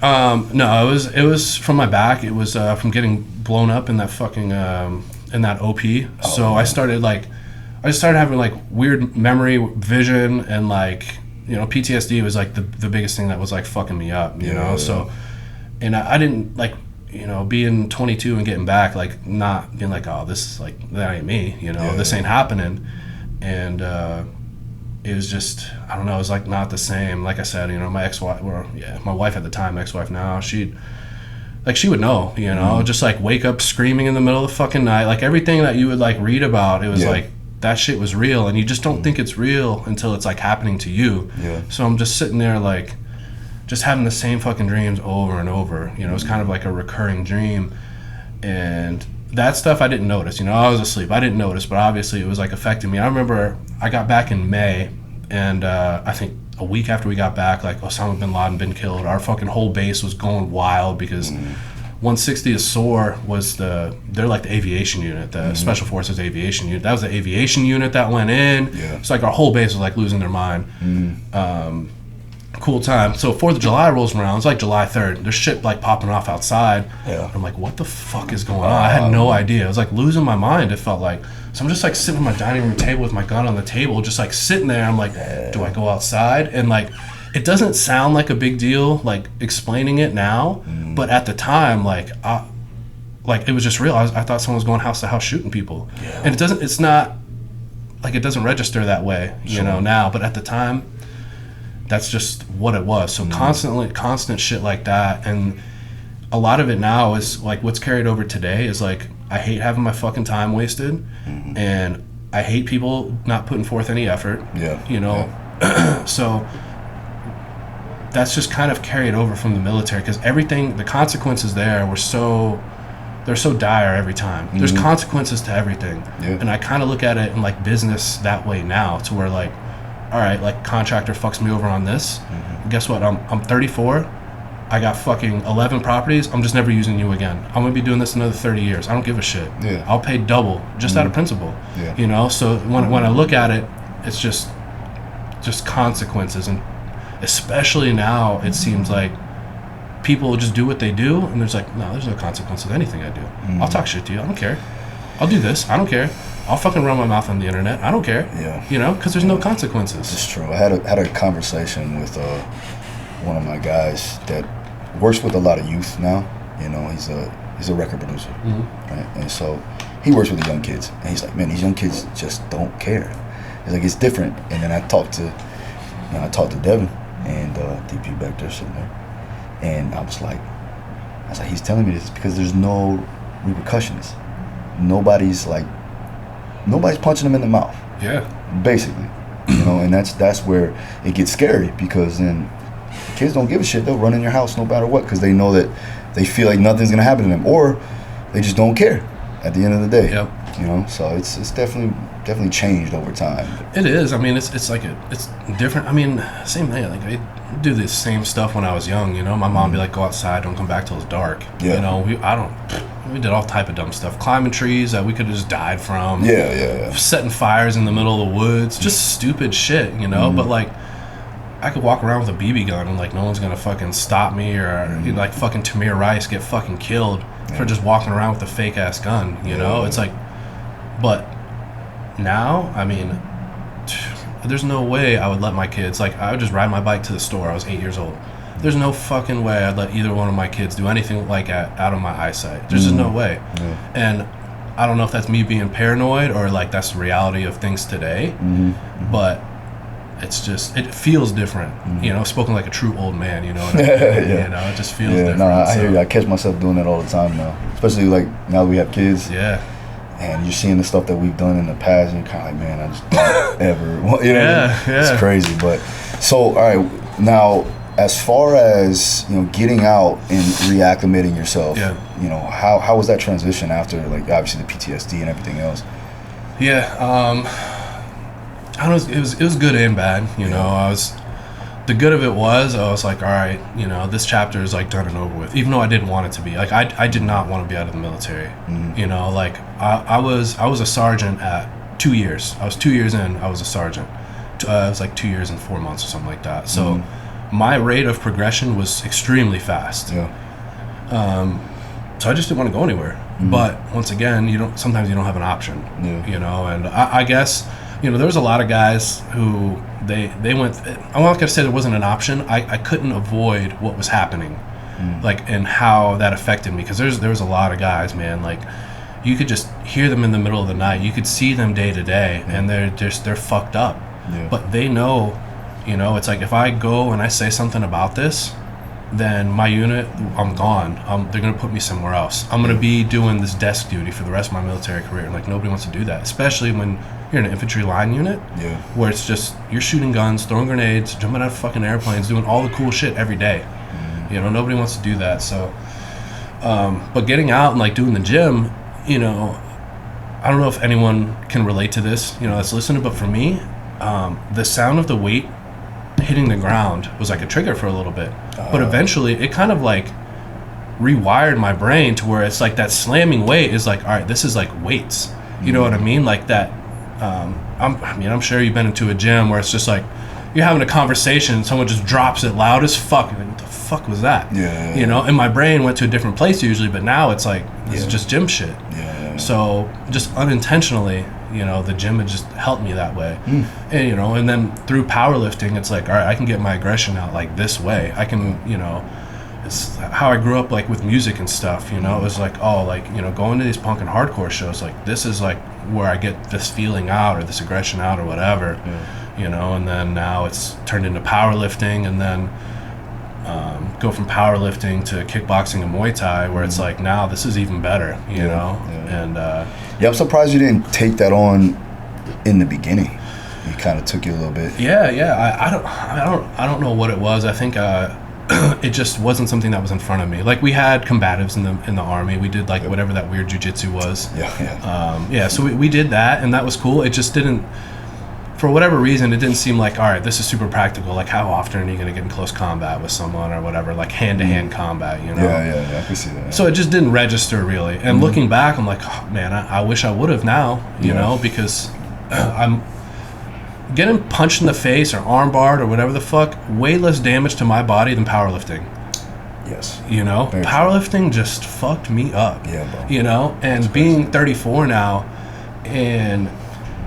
No, it was from my back. It was from getting blown up in that fucking in that OP. So I started having like weird memory, vision, and like, you know, PTSD was like the biggest thing that was like fucking me up, you know. So, and I didn't like, you know, being 22 and getting back, like not being like, oh, this is like, that ain't me, you know, this ain't happening, and it was just, I don't know, it was like not the same. Like I said, you know, my ex-wife, my wife at the time, ex-wife now, she would know, you know, just like wake up screaming in the middle of the fucking night, like everything that you would like read about, it was like, that shit was real, and you just don't think it's real until it's like happening to you. So I'm just sitting there like, just having the same fucking dreams over and over, you know. It's kind of like a recurring dream, and that stuff I didn't notice, you know. I was asleep, I didn't notice, but obviously it was like affecting me. I remember I got back in May, and I think a week after we got back, like Osama bin Laden been killed. Our fucking whole base was going wild because 160th SOAR was they're like the aviation unit, the Special Forces aviation unit. That was the aviation unit that went in. It's like our whole base was like losing their mind. Cool time. So 4th of July rolls around. It's like July 3rd. There's shit like popping off outside. I'm like, what the fuck is going on? I had no idea. I was like losing my mind, it felt like. So I'm just like sitting at my dining room table with my gun on the table, just like sitting there. I'm like, do I go outside? And like, it doesn't sound like a big deal, like explaining it now, but at the time, like it was just real. I thought someone was going house to house shooting people, and it's not like, it doesn't register that way, you know, now. But at the time, that's just what it was. So constant shit like that, and a lot of it now is like what's carried over today is like, I hate having my fucking time wasted, and I hate people not putting forth any effort. You know, so that's just kind of carried over from the military, because everything, the consequences there were they're so dire every time. There's consequences to everything. And I kind of look at it in like business that way now, to where like, all right, like contractor fucks me over on this. Guess what? I'm 34. I got fucking 11 properties. I'm just never using you again. I'm gonna be doing this another 30 years. I don't give a shit. I'll pay double just out of principle. You know. So when I look at it, it's just consequences, and especially now, it seems like people just do what they do, and there's no consequence of anything I do. I'll talk shit to you. I don't care. I'll do this. I don't care. I'll fucking run my mouth on the internet. I don't care. You know, because there's no consequences. It's true. I had a conversation with one of my guys that works with a lot of youth now. You know, he's a record producer, right? And so he works with the young kids, and he's like, man, these young kids just don't care. He's like, it's different. And then I talked to Devin and DP back there sitting there, and I was like, he's telling me this because there's no repercussions. Nobody's punching him in the mouth. Basically, you know, and that's where it gets scary, because then kids don't give a shit. They'll run in your house no matter what, because they know that they feel like nothing's gonna happen to them, or they just don't care at the end of the day. You know, so it's definitely changed over time. It is. I mean, it's different. I mean, same thing. Like, I do the same stuff when I was young. You know, my mom would be like, "Go outside, don't come back till it's dark." You know, we did all type of dumb stuff, climbing trees that we could have just died from. Setting fires in the middle of the woods, just stupid shit. You know, but like, I could walk around with a BB gun and like no one's gonna fucking stop me, or like fucking Tamir Rice get fucking killed for just walking around with a fake ass gun. You know, it's like, but now, I mean, there's no way I would let my kids, like, I would just ride my bike to the store. I was 8 years old. There's no fucking way I'd let either one of my kids do anything like that out of my eyesight. There's just no way. And I don't know if that's me being paranoid or like that's the reality of things today, but it's just, it feels different, you know, spoken like a true old man, you know what I mean? Yeah. You know, it just feels different. No, I hear you. I catch myself doing that all the time now, especially like now that we have kids. Yeah. And you're seeing the stuff that we've done in the past, and you're kind of like, man, I just don't ever, you know, Yeah. It's crazy. But so, all right, now as far as, you know, getting out and reacclimating yourself, you know, how was that transition after, like, obviously the PTSD and everything else? Yeah, I don't know, it was good and bad, you know. The good of it was, I was like, all right, you know, this chapter is like done and over with, even though I didn't want it to be. Like, I did not want to be out of the military, you know. Like, I was a sergeant at 2 years. I was 2 years in, I was a sergeant. It was like 2 years and 4 months or something like that. So my rate of progression was extremely fast. So I just didn't want to go anywhere. But once again, sometimes you don't have an option, you know. And I guess, you know, there was a lot of guys who they went, I'm not gonna say there wasn't an option. I couldn't avoid what was happening, like, and how that affected me, because there was a lot of guys, man, like, you could just hear them in the middle of the night, you could see them day to day, and they're fucked up, but they know, you know, it's like, if I go and I say something about this, then my unit, I'm gone. They're gonna put me somewhere else. I'm gonna be doing this desk duty for the rest of my military career. Like, nobody wants to do that, especially when you're in an infantry line unit, where it's just, you're shooting guns, throwing grenades, jumping out of fucking airplanes, doing all the cool shit every day. You know, nobody wants to do that. So, but getting out and like doing the gym, you know, I don't know if anyone can relate to this, you know, that's listening, but for me, the sound of the weight hitting the ground was like a trigger for a little bit, but eventually it kind of like rewired my brain to where it's like that slamming weight is like, all right, this is like weights, you know what I mean? Like that, I'm sure you've been into a gym where it's just like, you're having a conversation and someone just drops it loud as fuck, and what the fuck was that? You know, and my brain went to a different place usually, but now it's like, it's just gym shit. So just unintentionally, you know, the gym had just helped me that way. And, you know, and then through powerlifting, it's like, all right, I can get my aggression out like this way. I can, you know, it's how I grew up, like, with music and stuff, you know. It was like, oh, like, you know, going to these punk and hardcore shows, like, this is like where I get this feeling out, or this aggression out, or whatever, you know. And then now it's turned into powerlifting, and then go from powerlifting to kickboxing and Muay Thai, where it's like, now this is even better, you know. And I'm surprised you didn't take that on in the beginning. You kind of took it a little bit. I don't know what it was. I think it just wasn't something that was in front of me. Like, we had combatives in the army. We did like whatever that weird jiu-jitsu was. So we did that, and that was cool. It just didn't, for whatever reason, it didn't seem like, all right, this is super practical. Like, how often are you going to get in close combat with someone or whatever, like hand-to-hand combat, you know? I can see that. So it just didn't register, really. And looking back, I'm like, oh, man, I wish I would have now, you know, because I'm getting punched in the face or arm barred or whatever the fuck, way less damage to my body than powerlifting. You know? Very powerlifting just fucked me up. Bro. You know? And being 34 now, and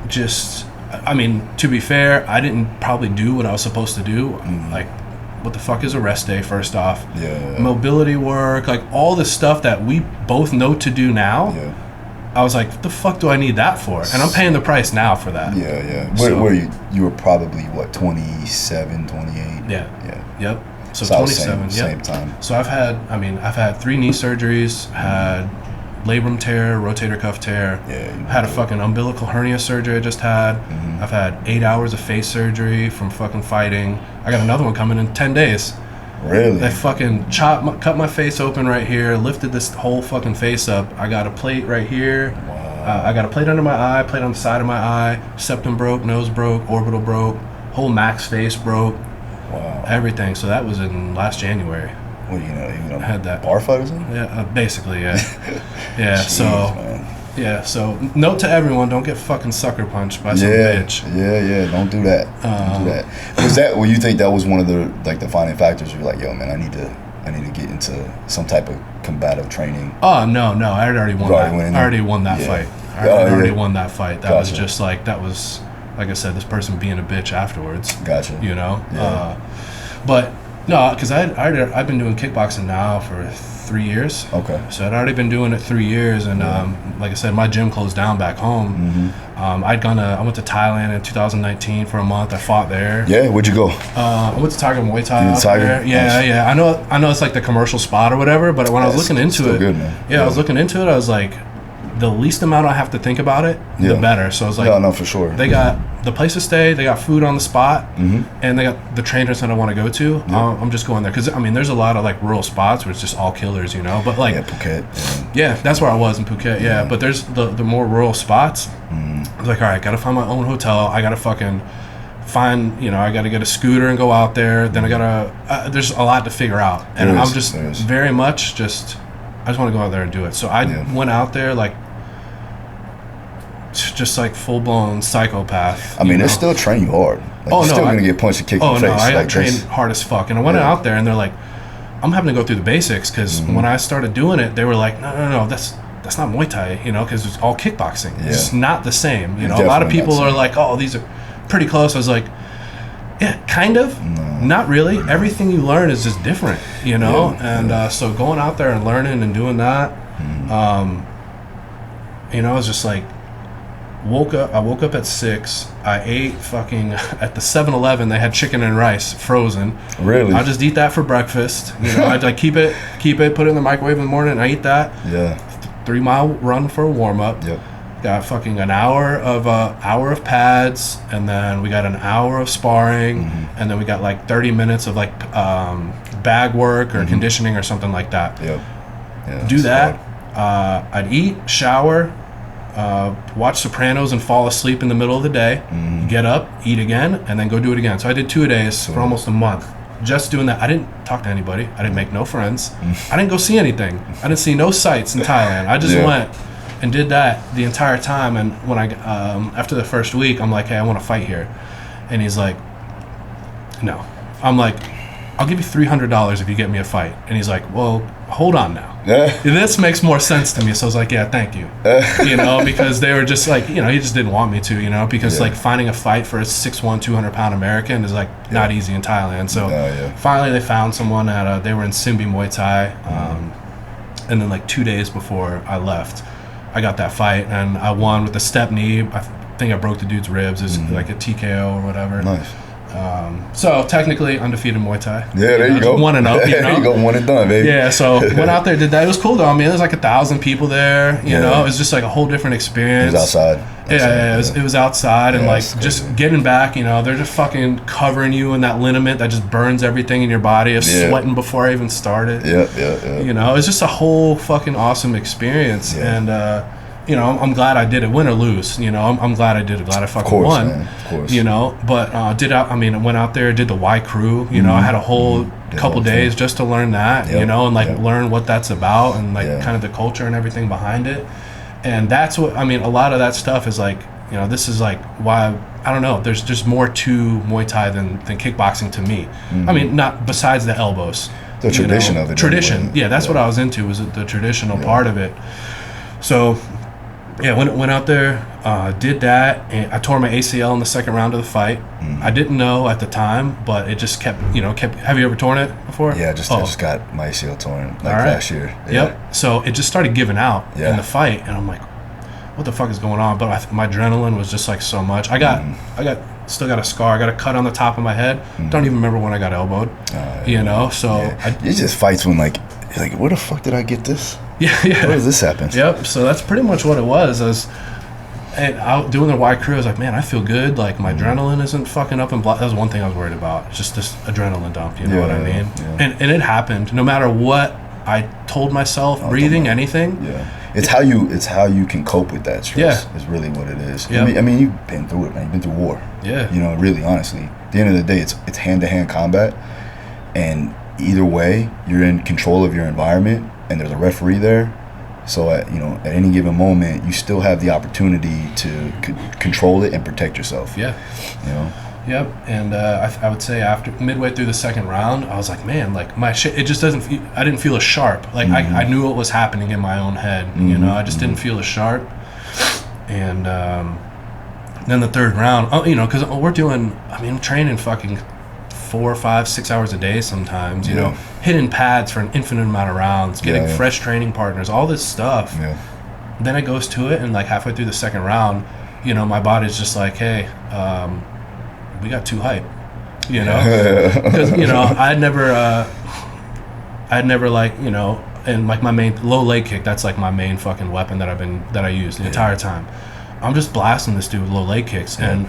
just, I mean, to be fair, I didn't probably do what I was supposed to do. Like, what the fuck is a rest day, first off? Mobility work, like all this stuff that we both know to do now. I was like, what the fuck do I need that for? And I'm paying the price now for that. Where were you? You were probably, what, 27, 28? Yep. So 27, same time. So I've had 3 knee surgeries, had labrum tear, rotator cuff tear, had a fucking umbilical hernia surgery I just had. I've had 8 hours of face surgery from fucking fighting. I got another one coming in 10 days. Really? They fucking cut my face open right here, lifted this whole fucking face up. I got a plate right here. Wow. I got a plate under my eye, plate on the side of my eye, septum broke, nose broke, orbital broke, whole max face broke. Wow. Everything. So that was in last January. Well, you know, I had that bar fight or something? Basically, yeah. Jeez, So note to everyone, don't get fucking sucker punched by some bitch. Don't do that. Don't do that. You think that was one of the defining factors? You're like, yo, man, I need to get into some type of combative training. Oh no, I had already won that. I already won that fight. I already won that fight. That was just like, like I said, this person being a bitch afterwards. Gotcha. You know? But no, because I've been doing kickboxing now for 3 years. Okay. So I'd already been doing it 3 years, and like I said, my gym closed down back home. I went to Thailand in 2019 for a month. I fought there. Yeah, where'd you go? I went to Tiger Muay Thai. You did out Tiger? there. Yeah, Nice. yeah. I know it's like the commercial spot or whatever, but when I was looking into still it, good, man. I was looking into it. I was like, the least amount I have to think about it, the better. So I was like, no, for sure. They got the place to stay, they got food on the spot, and they got the trainers that I want to go to. I'm just going there because I mean, there's a lot of like rural spots where it's just all killers, you know. But like, Phuket. yeah, that's where I was in Phuket. Yeah, but there's the more rural spots. I was like, all right, gotta find my own hotel. I gotta fucking find, you know, I gotta get a scooter and go out there. Then I gotta. There's a lot to figure out, and I'm just very much just. I just want to go out there and do it. So I went out there like. Just like full blown psychopath. I mean, they still train you hard. Like, you're still gonna get punched and kicked in the face. Oh no, I like trained hard as fuck, and I went out there, and they're like, I'm having to go through the basics because when I started doing it, they were like, no, that's not Muay Thai, you know, because it's all kickboxing. It's not the same, you know. A lot of people are like, oh, these are pretty close. I was like, yeah, kind of, not really. Everything you learn is just different, you know. So going out there and learning and doing that, you know, I was just like. I woke up at 6. I ate fucking at the 7-Eleven. They had chicken and rice frozen. Really? I just eat that for breakfast. You know, I'd like keep it, put it in the microwave in the morning. And I eat that. Yeah. 3-mile run for a warm up. Yep. Got fucking an hour of pads, and then we got an hour of sparring, and then we got like 30 minutes of like bag work or conditioning or something like that. Yep. Yeah, do that. I'd eat, shower. Watch Sopranos and fall asleep in the middle of the day, get up, eat again, and then go do it again. So I did 2-a-days for almost a month, just doing that. I didn't talk to anybody. I didn't make no friends. I didn't go see anything. I didn't see no sights in Thailand. I just went and did that the entire time. And when I, after the first week, I'm like, hey, I want to fight here. And he's like, no. I'm like, I'll give you $300 if you get me a fight. And he's like, well, hold on now. This makes more sense to me. So I was like, yeah, thank you. You know, because they were just like, you know, he just didn't want me to, you know, because like finding a fight for a 6'1", 200-pound American is like not easy in Thailand. So finally they found someone they were in Simbi Muay Thai. And then like 2 days before I left, I got that fight and I won with a step knee. I think I broke the dude's ribs. It was like a TKO or whatever. Nice. So technically undefeated Muay Thai. Yeah, there you go. 1-0. There you go, one and done, baby. Yeah, so went out there, did that. It was cool though. I mean, there's like 1,000 people there. You know, it was just like a whole different experience. It was outside. It was outside, and like just getting back. You know, they're just fucking covering you in that liniment that just burns everything in your body. I was sweating before I even started. Yeah. You know, it's just a whole fucking awesome experience, and. You know, I'm glad I did it, win or lose. You know, I'm glad I did it. Glad I fucking won. Man, of course. You know, but I went out there, did the Y crew. You know, I had a whole couple days just to learn that. You know, and like learn what that's about and like kind of the culture and everything behind it. And that's what I mean. A lot of that stuff is like, you know, this is like why I don't know. There's just more to Muay Thai than kickboxing to me. I mean, not besides the elbows. The tradition of it. Tradition. Yeah, that's what I was into. Was the traditional part of it. So. Yeah, went out there, did that, and I tore my ACL in the second round of the fight. I didn't know at the time, but it just kept. Have you ever torn it before? Yeah, I just got my ACL torn last year. Yeah. Yep. So it just started giving out in the fight, and I'm like, what the fuck is going on? But my adrenaline was just like so much. Still got a scar. I got a cut on the top of my head. Don't even remember when I got elbowed. You know, so it just fights when like you're like, where the fuck did I get this? Yeah. Where does this happen? Yep. So that's pretty much what it was. And out doing the Y crew, I was like, man, I feel good. Like my adrenaline isn't fucking up and blah. That was one thing I was worried about. Just this adrenaline dump. You know what I mean? Yeah. And it happened. No matter what I told myself, breathing, anything. Yeah. It's how you can cope with that stress. Is really what it is. Yep. I mean, you've been through it, man. You've been through war. Yeah. You know, really, honestly. At the end of the day, it's hand-to-hand combat, and either way, you're in control of your environment. And there's a referee there, so at any given moment, you still have the opportunity to control it and protect yourself. Yeah, you know. Yep. And I would say after midway through the second round, I was like, man, like my shit, it just doesn't. I didn't feel as sharp. Like I knew what was happening in my own head. You know, I just didn't feel as sharp. And then the third round, you know, because we're doing. I mean, I'm training fucking 4, 5, 6 hours a day sometimes, you Yeah. know, hitting pads for an infinite amount of rounds, getting Yeah. fresh training partners, all this stuff. Yeah. Then it goes to it, and like halfway through the second round, you know, my body's just like, hey, we got too hype, you know, because you know I'd never like, you know, and like my main low leg kick, that's like my main fucking weapon that I use the entire time. I'm just blasting this dude with low leg kicks, and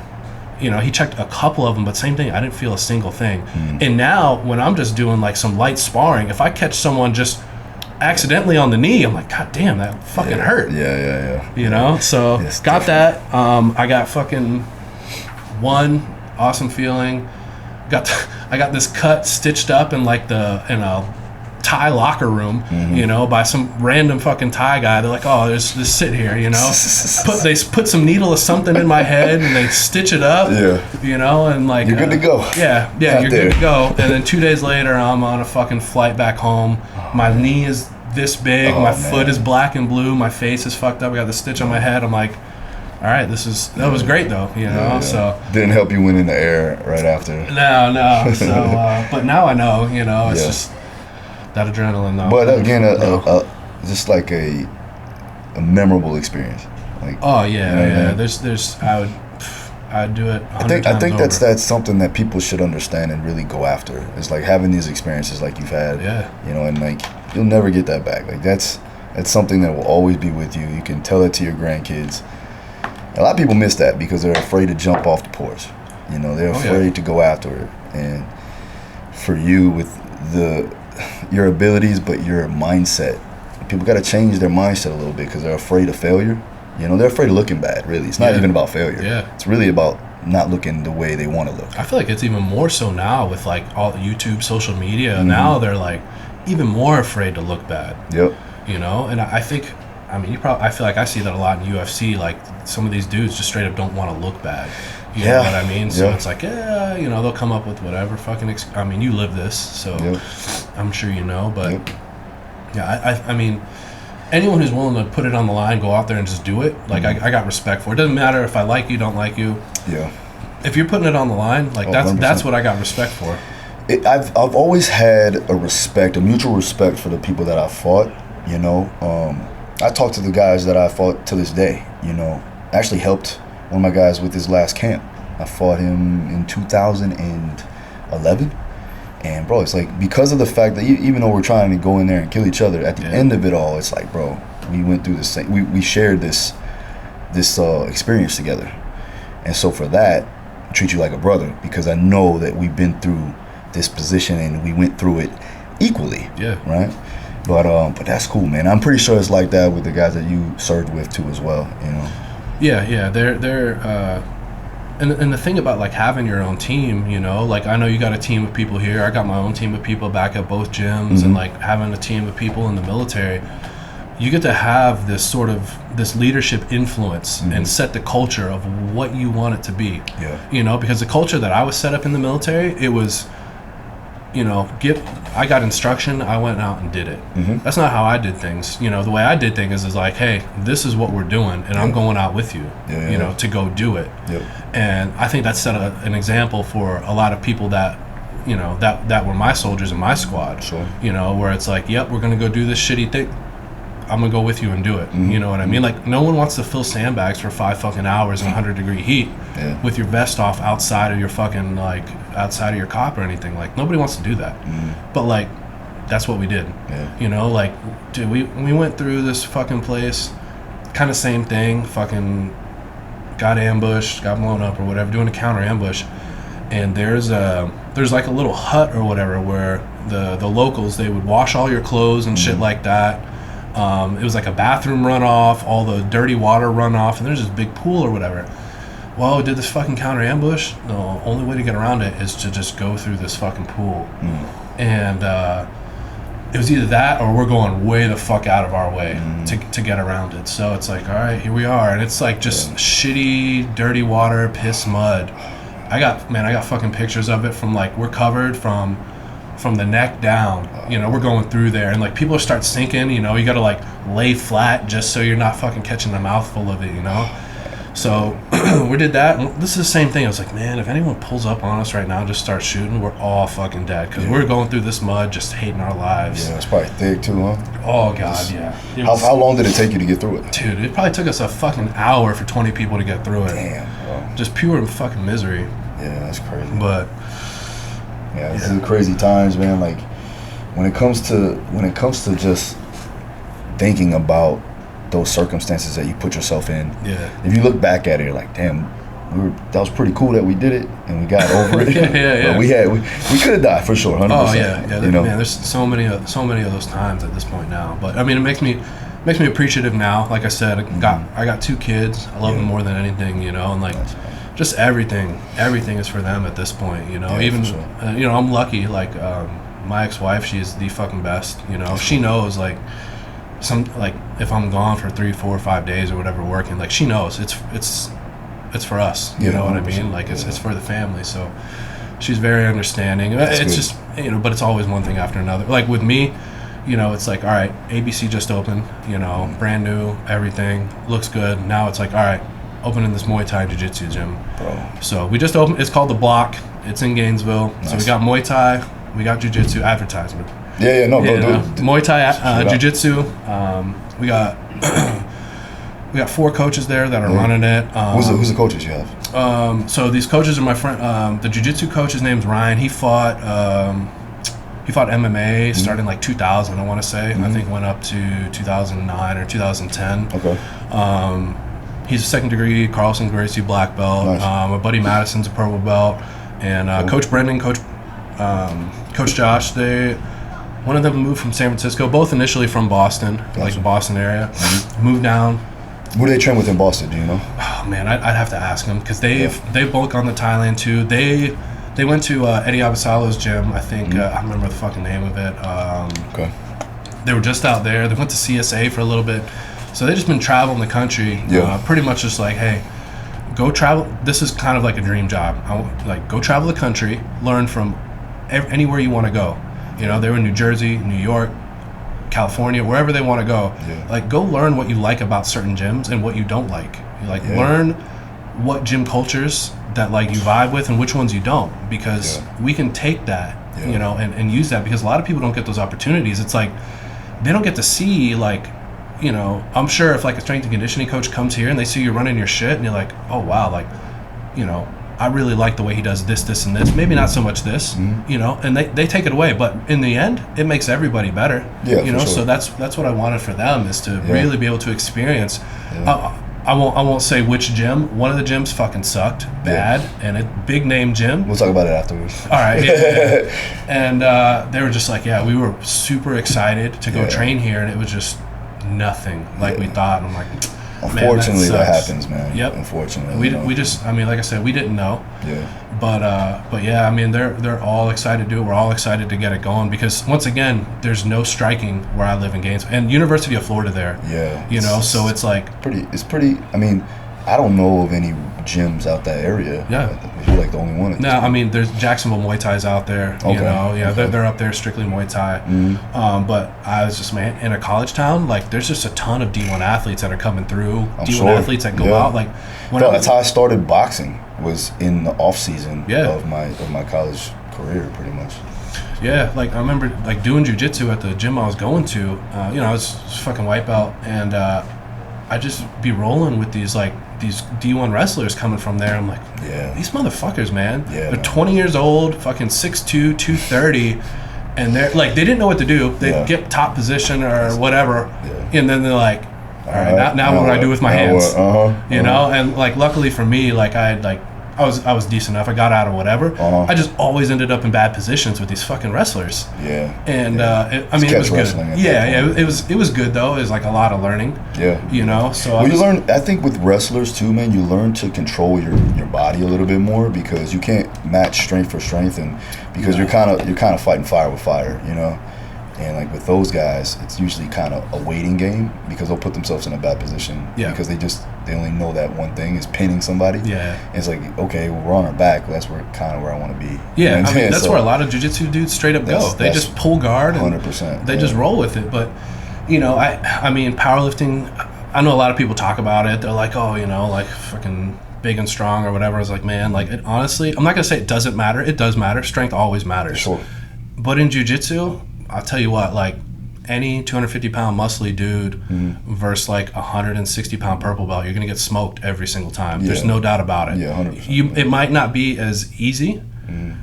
you know, he checked a couple of them, but same thing, I didn't feel a single thing. And now when I'm just doing like some light sparring, if I catch someone just accidentally on the knee, I'm like, God damn, that fucking hurt. Yeah. You know, so Yes, got that. I got fucking one awesome feeling. I got this cut stitched up in like in a Thai locker room, you know, by some random fucking Thai guy. They're like, oh, just sit here, you know. They put some needle or something in my head and they stitch it up. Yeah. You know, and like You're good to go. Yeah, Out you're there. good to go. And then 2 days later, I'm on a fucking flight back home. My knee is this big. Oh, my man. foot is black and blue. My face is fucked up. I got the stitch on my head. I'm like, all right, that was great though, you know. Yeah. So Didn't help you win in the air right after. no. So, but now I know, you know, it's Yeah. just that adrenaline though. But again, just like a memorable experience. Like, Oh yeah, you know what I yeah. mean? There's I'd do it 100 I times think over. that's something that people should understand and really go after. It's like having these experiences like you've had. Yeah. You know, and like you'll never get that back. Like that's something that will always be with you. You can tell it to your grandkids. A lot of people miss that because they're afraid to jump off the porch. You know, they're afraid to go after it. And for you, with your abilities, but your mindset, people got to change their mindset a little bit because they're afraid of failure. You know, they're afraid of looking bad, really. It's not Yeah. even about failure. Yeah. It's really about not looking the way they want to look. I feel like it's even more so now with like all YouTube, social media. Now they're like even more afraid to look bad. Yep. You know, and I think, I mean, I feel like I see that a lot in UFC. Like some of these dudes just straight up don't want to look bad. You know what I mean? So Yeah. it's like, yeah, you know, they'll come up with whatever fucking. I mean, you live this, so Yep. I'm sure you know. But Yep. yeah, I mean, anyone who's willing to put it on the line, go out there and just do it. Like I got respect for it. Doesn't matter if I like you, don't like you. Yeah. If you're putting it on the line, like Oh, that's 100%. what I got respect for. I've always had a mutual respect for the people that I fought. You know, I talk to the guys that I fought to this day. You know, actually helped one of my guys with his last camp. I fought him in 2011, and bro, it's like because of the fact that even though we're trying to go in there and kill each other, at the end of it all, it's like, bro, we went through the same. We shared this experience together, and so for that, I treat you like a brother because I know that we've been through this position and we went through it equally. Yeah. Right. But that's cool, man. I'm pretty sure it's like that with the guys that you served with too, as well. You know. Yeah. They're and the thing about like having your own team, you know, like I know you got a team of people here. I got my own team of people back at both gyms, and like having a team of people in the military, you get to have this leadership influence and set the culture of what you want it to be. Yeah. You know, because the culture that I was set up in the military, it was, you know, I got instruction, I went out and did it. That's not how I did things. You know, the way I did things is like, hey, this is what we're doing, and I'm going out with you, you know, to go do it. Yep. And I think that set an example for a lot of people that, you know, that were my soldiers in my squad. Sure. You know, where it's like, yep, we're going to go do this shitty thing. I'm going to go with you and do it. You know what I mean? Like, no one wants to fill sandbags for 5 fucking hours in 100-degree heat with your vest off outside of your fucking, like, outside of your cop or anything. Like, nobody wants to do that. But, like, that's what we did. Yeah. You know, like, dude, we went through this fucking place, kind of same thing, fucking got ambushed, got blown up or whatever, doing a counter ambush. And there's like a little hut or whatever where the locals, they would wash all your clothes and shit like that. It was like a bathroom runoff, all the dirty water runoff, and there's this big pool or whatever. Well, we did this fucking counter ambush. The only way to get around it is to just go through this fucking pool. And it was either that or we're going way the fuck out of our way to get around it. So it's like, all right, here we are. And it's like just shitty, dirty water, piss, mud. I got fucking pictures of it from like, we're covered from the neck down, you know, we're going through there, and like people start sinking, you know, you gotta like lay flat just so you're not fucking catching a mouthful of it, you know. So we did that. And this is the same thing. I was like, man, if anyone pulls up on us right now and just starts shooting, we're all fucking dead. Because we're going through this mud, just hating our lives. Yeah, it's probably thick too, huh? Oh, God, yeah. How long did it take you to get through it? Dude, it probably took us a fucking hour for 20 people to get through it. Damn, bro. Just pure fucking misery. Yeah, that's crazy. But yeah, this is crazy times, man. Like when it comes to just thinking about those circumstances that you put yourself in. Yeah. If you look back at it, you're like, damn, that was pretty cool that we did it and we got over it. yeah. But we could have died for sure, 100%. Oh yeah. You know? Man, there's so many of those times at this point now. But I mean, it makes me appreciative now. Like I said, I got 2 kids. I love them more than anything, you know, and like just everything is for them at this point, you know. Yeah, even sure. you know, I'm lucky. Like my ex-wife, she's the fucking best. You know, she knows like. If I'm gone for 3, 4, 5 days or whatever working, like she knows it's for us. You know what I mean? Like it's for the family. So she's very understanding. It's good. Just, you know, but it's always one thing after another. Like with me, you know, it's like, all right, ABC just opened, you know, brand new, everything looks good. Now it's like, all right, opening this Muay Thai Jiu-Jitsu gym. Bro. So we just opened. It's called The Block. It's in Gainesville. Nice. So we got Muay Thai, we got Jiu-Jitsu advertisement. Yeah, no, bro, Muay Thai, Jiu-Jitsu. We got 4 coaches there that are running it. Who's the coaches you have? So these coaches are my friend. The Jiu-Jitsu coach, his name's Ryan. He fought MMA starting like 2000, I want to say. I think went up to 2009 or 2010. Okay. He's a second degree Carlson Gracie black belt. Nice. My buddy Madison's a purple belt, and Coach Brendan, Coach Josh. One of them moved from San Francisco, both initially from Boston, like the Boston area. Moved down. Who do they train with in Boston? Do you know? Oh man, I'd have to ask them because they've both gone to Thailand too. They went to Eddie Abasalo's gym. I think I remember the fucking name of it. Okay. They were just out there. They went to CSA for a little bit, so they just been traveling the country. Yeah. Pretty much just like, hey, go travel. This is kind of like a dream job. Go travel the country, learn from anywhere you want to go. You know, they were in New Jersey, New York, California, wherever they want to go. Yeah. Like, go learn what you like about certain gyms and what you don't like. Learn what gym cultures that like you vibe with and which ones you don't, because we can take that, you know, and use that, because a lot of people don't get those opportunities. It's like they don't get to see, like, you know, I'm sure if like a strength and conditioning coach comes here and they see you running your shit and you're like, oh wow, like, you know, I really like the way he does this, and this. Maybe not so much this, you know, and they take it away. But in the end, it makes everybody better. Yeah, you know, sure. So that's what I wanted for them, is to really be able to experience. I won't say which gym. One of the gyms fucking sucked bad, and a big name gym. We'll talk about it afterwards. All right. And they were just like, we were super excited to go train here, and it was just nothing like we thought. And I'm like, unfortunately, that happens, man. Yep. Unfortunately, we just, I mean, like I said, we didn't know. Yeah. But yeah, I mean, they're all excited to do it. We're all excited to get it going, because once again, there's no striking where I live in Gainesville, and University of Florida there. Yeah. You know, so it's like it's pretty. I mean, I don't know of any gyms out that area. Yeah. We're like the only one. No, I mean, there's Jacksonville Muay Thai's out there. Okay. You know, they're up there strictly Muay Thai. But I was just, man, in a college town, like, there's just a ton of D1 athletes that are coming through. D1 athletes that go out, like. That's how I started boxing. Was in the off season of my college career, pretty much. Yeah, like I remember like doing jiu-jitsu at the gym I was going to. You know, I was fucking white belt, and I just be rolling with these D1 wrestlers coming from there. I'm like, these motherfuckers, man. Yeah, they're 20 years old, fucking 6'2", 230, and they're like, they didn't know what to do. They get top position or whatever, and then they're like, all right, now what do I do with my hands? You know, and like luckily for me, like I was decent enough. I got out of whatever. I just always ended up in bad positions with these fucking wrestlers. Yeah. And I mean, it was good. It was good though. It was like a lot of learning. Yeah. You know, so you learn. I think with wrestlers too, man, you learn to control your body a little bit more, because you can't match strength for strength, and because you're kind of fighting fire with fire, you know. And like with those guys, it's usually kind of a waiting game, because they'll put themselves in a bad position because they only know that one thing is pinning somebody. Yeah. And it's like, okay, well, we're on our back. That's where I want to be. Yeah, you know I mean, that's where a lot of jiu-jitsu dudes straight up go. They just pull guard and 100%. They just roll with it. But, you know, I mean, powerlifting, I know a lot of people talk about it. They're like, oh, you know, like fucking big and strong or whatever. I was like, man, like honestly, I'm not gonna say it doesn't matter. It does matter. Strength always matters. Sure. But in jiu-jitsu, I'll tell you what, like any 250-pound muscly dude versus like 160-pound purple belt, you're gonna get smoked every single time. Yeah. There's no doubt about it. Yeah, 100%. It might not be as easy,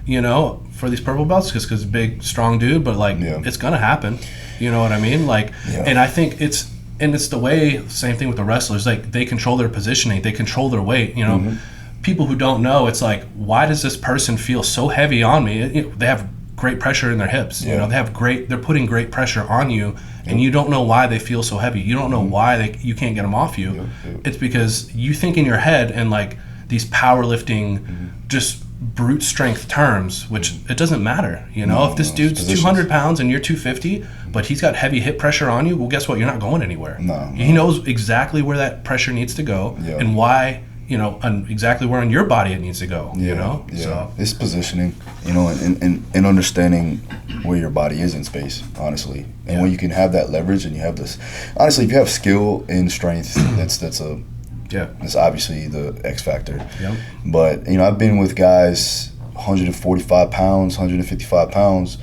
you know, for these purple belts, just because big, strong dude, but like it's gonna happen. You know what I mean? Like, and I think it's the way, same thing with the wrestlers, like they control their positioning, they control their weight, you know. People who don't know, it's like, why does this person feel so heavy on me? They have great pressure in their hips, you know, they're putting great pressure on you, and you don't know why they feel so heavy. You don't know why you can't get them off you. It's because you think in your head and like these powerlifting, just brute strength terms, which it doesn't matter, you know. If this dude's 200 pounds and you're 250, but he's got heavy hip pressure on you, well, guess what? You're not going anywhere. He knows exactly where that pressure needs to go and why, you know, and exactly where in your body it needs to go, you know? So it's positioning, you know, and understanding where your body is in space, honestly. And when you can have that leverage and you have this, honestly, if you have skill in strength, that's obviously the X factor. But, you know, I've been with guys 145 pounds, 155 pounds,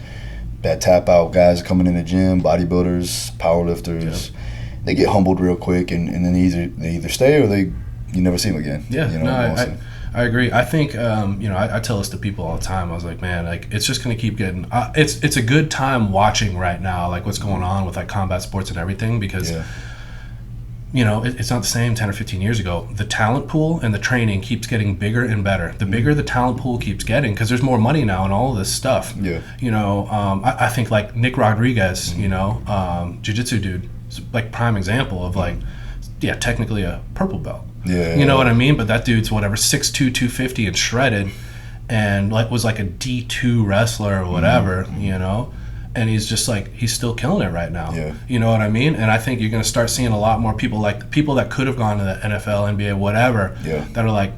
bad tap out guys coming in the gym, bodybuilders, powerlifters. They get humbled real quick, and then they either stay or you never see them again. You know, I agree. I think, you know, I tell this to people all the time. I was like, man, like it's just going to keep getting, it's a good time watching right now, like what's going on with like combat sports and everything, because you know, it's not the same 10 or 15 years ago. The talent pool and the training keeps getting bigger and better. The bigger the talent pool keeps getting, because there's more money now and all of this stuff. You know, I think like Nick Rodriguez, you know, jiu-jitsu dude, like prime example of like, technically a purple belt. You know what I mean? But that dude's whatever, 6'2", 250 and shredded, and like was like a D2 wrestler or whatever, you know? And he's just like, he's still killing it right now. You know what I mean? And I think you're going to start seeing a lot more people, like the people that could have gone to the NFL, NBA, whatever, that are like,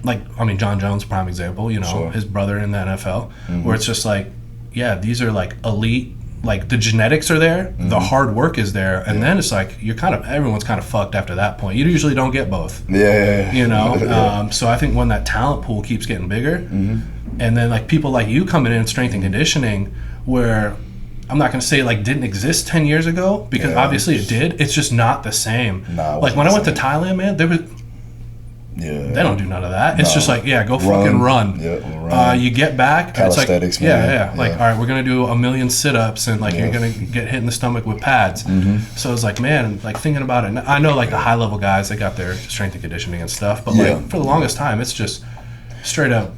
I mean, John Jones, prime example, you know, his brother in the NFL, where it's just like, these are like elite, like the genetics are there, the hard work is there, and then it's like, everyone's kind of fucked after that point. You usually don't get both. You know? So I think when that talent pool keeps getting bigger, and then like people like you coming in strength and conditioning, where I'm not going to say like didn't exist 10 years ago, because obviously it did. It's just not the same. Like when I went to Thailand, man, they don't do none of that. It's just like, go fucking run. You get back, and it's like, like, all right, we're going to do 1,000,000 sit-ups, and like you're going to get hit in the stomach with pads. So it's like, man, like thinking about it, I know like the high-level guys, they got their strength and conditioning and stuff, but like for the longest time, it's just straight up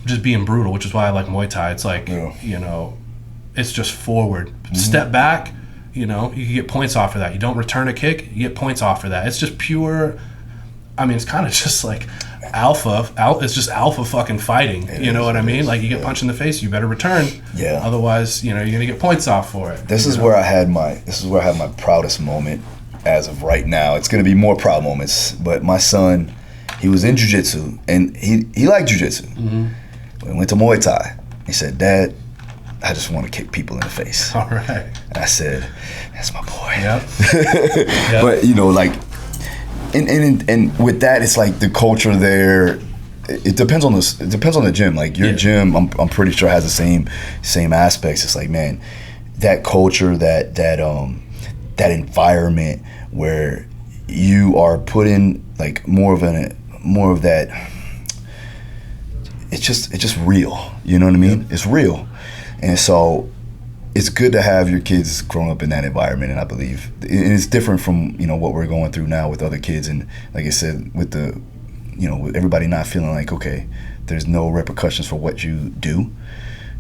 just being brutal, which is why I like Muay Thai. It's like, you know, it's just forward. Step back, you know, you can get points off of that. You don't return a kick, you get points off of that. It's just pure, I mean, it's kind of just like it's just alpha fucking fighting. You know what I mean? Like you get punched in the face, you better return. Otherwise, you know, you're gonna get points off for it. This is where I had my proudest moment as of right now. It's gonna be more proud moments. But my son, he was in jiu-jitsu, and he liked jiu-jitsu. We went to Muay Thai. He said, "Dad, I just want to kick people in the face." All right. And I said, "That's my boy." But you know, like, and with that, it's like the culture there. It depends on the gym. Like your gym, I'm pretty sure has the same aspects. It's like, man, that culture, that environment where you are put in like more of that. It's just real. You know what I mean? It's real. And so it's good to have your kids growing up in that environment, and I believe it's different from, you know, what we're going through now with other kids, and like I said, with the, you know, with everybody not feeling like, okay, there's no repercussions for what you do.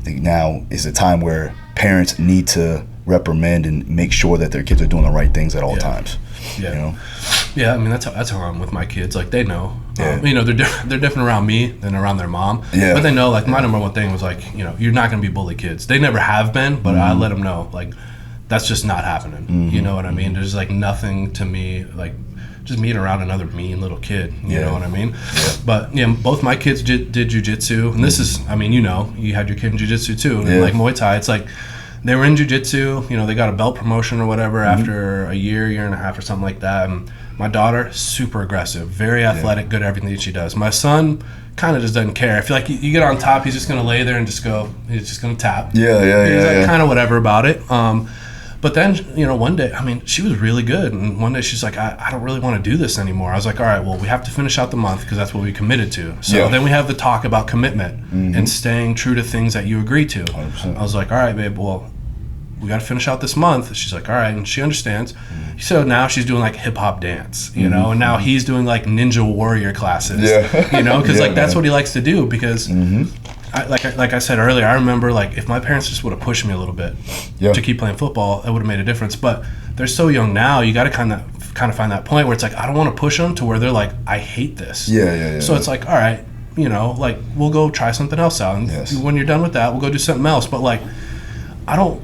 I think now is the time where parents need to reprimand and make sure that their kids are doing the right things at all times. You know? I mean, that's how I'm with my kids. Like they know, you know, they're different around me than around their mom. But they know, like my number one thing was like, you know, you're not gonna be bully kids. They never have been, but I let them know, like, that's just not happening. You know what I mean? There's like nothing to me like just being around another mean little kid. You know what I mean? But both my kids did jiu-jitsu, and this is, I mean, you know, you had your kid in jiu-jitsu too, and like Muay Thai, it's like, they were in jiu-jitsu, you know, they got a belt promotion or whatever after a year and a half or something like that. And My daughter, super aggressive, very athletic, good at everything that she does. My son kind of just doesn't care. I feel like you get on top, he's just going to lay there and he's just going to tap. He's like kind of whatever about it. But then, one day, I mean, she was really good. And one day she's like, I don't really want to do this anymore. I was like, all right, well, we have to finish out the month because that's what we committed to. So then we have the talk about commitment and staying true to things that you agree to. 100%. I was like, all right, babe, well, we got to finish out this month. She's like, all right. And she understands. So now she's doing like hip hop dance, and now he's doing like Ninja Warrior classes, because that's what he likes to do because like I said earlier, I remember like if my parents just would have pushed me a little bit to keep playing football, it would have made a difference. But they're so young now, you got to kind of find that point where it's like, I don't want to push them to where they're like, I hate this. So it's like, all right, like we'll go try something else out. And when you're done with that, we'll go do something else. But like, I don't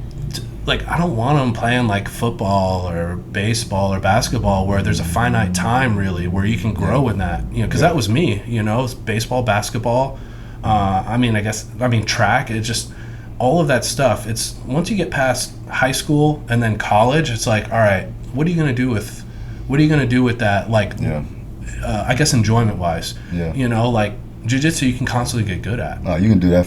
want them playing like football or baseball or basketball where there's a finite time really where you can grow in that, because that was me, baseball, basketball. Track, it's just all of that stuff. It's once you get past high school and then college, it's like, all right, what are you going to do with that? Like, I guess enjoyment wise, like jiu-jitsu, you can constantly get good at. You can do that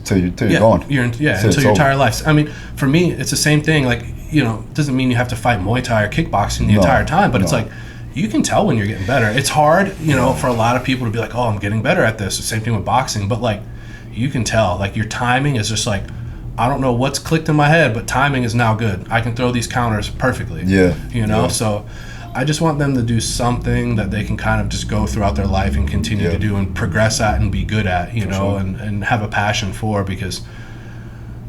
till you're gone. Until your entire life. I mean, for me, it's the same thing. Like, it doesn't mean you have to fight Muay Thai or kickboxing the entire time, but it's like, you can tell when you're getting better. It's hard, for a lot of people to be like, oh, I'm getting better at this. The same thing with boxing, but like, you can tell, like your timing is just like, I don't know what's clicked in my head, but timing is now good. I can throw these counters perfectly. So I just want them to do something that they can kind of just go throughout their life and continue to do and progress at and be good at, and have a passion for, because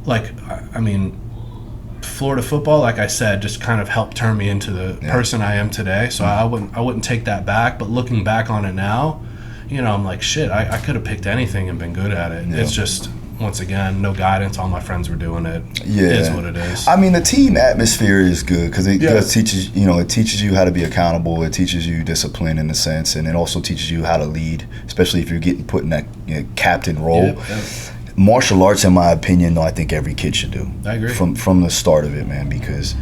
like, I mean, Florida football, like I said, just kind of helped turn me into the person I am today. So I wouldn't take that back. But looking back on it now, I'm like, shit, I could have picked anything and been good at it. It's just, once again, no guidance. All my friends were doing it. It is what it is. I mean, the team atmosphere is good because it does teaches, it teaches you how to be accountable. It teaches you discipline in a sense, and it also teaches you how to lead, especially if you're getting put in that captain role. Martial arts, in my opinion, though, I think every kid should do. I agree. From the start of it, man, because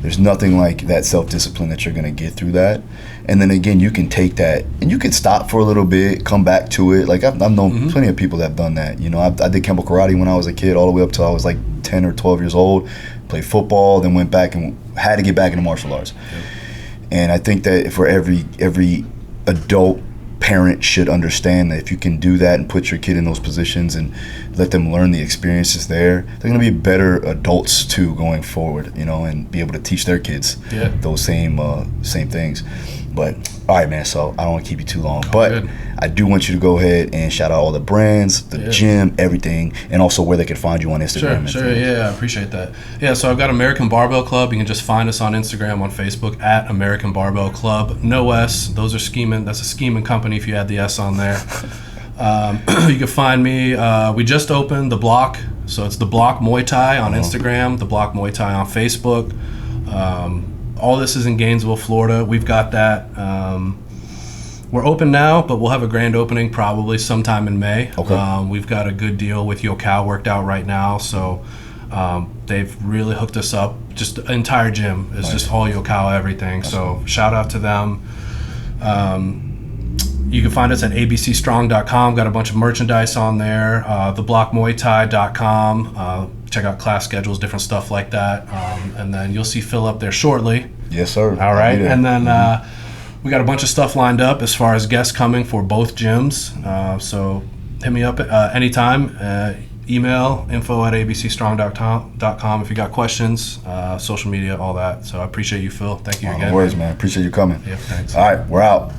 there's nothing like that self-discipline that you're going to get through that. And then again, you can take that and you can stop for a little bit, come back to it. Like I've known plenty of people that have done that. I did Kempo karate when I was a kid, all the way up till I was like 10 or 12 years old. Played football, then went back and had to get back into martial arts. And I think that for every adult parent should understand that if you can do that and put your kid in those positions and let them learn the experiences there, they're going to be better adults too going forward, and be able to teach their kids those same things. But all right, man, so I don't want to keep you too long, but I do want you to go ahead and shout out all the brands, the gym, everything, and also where they can find you on Instagram. Sure, I appreciate that. So I've got American Barbell Club. You can just find us on Instagram, on Facebook, at American Barbell Club. No S, those are scheming. That's a scheming company if you add the S on there. You can find me, we just opened The Block, so it's The Block Muay Thai on Instagram, The Block Muay Thai on Facebook. All this is in Gainesville, Florida. We've got that. We're open now, but we'll have a grand opening probably sometime in May. We've got a good deal with Yocal worked out right now, so they've really hooked us up. Just the entire gym is just all Yocal everything. So shout out to them. You can find us at abcstrong.com. Got a bunch of merchandise on there. theblockmuaythai.com. Check out class schedules, different stuff like that. And then you'll see Phil up there shortly. Yes, sir. All right. And then we got a bunch of stuff lined up as far as guests coming for both gyms. So hit me up anytime. Email info@abcstrong.com if you got questions, social media, all that. So I appreciate you, Phil. Thank you again. No worries, man. Appreciate you coming. Yeah, thanks. All right, we're out.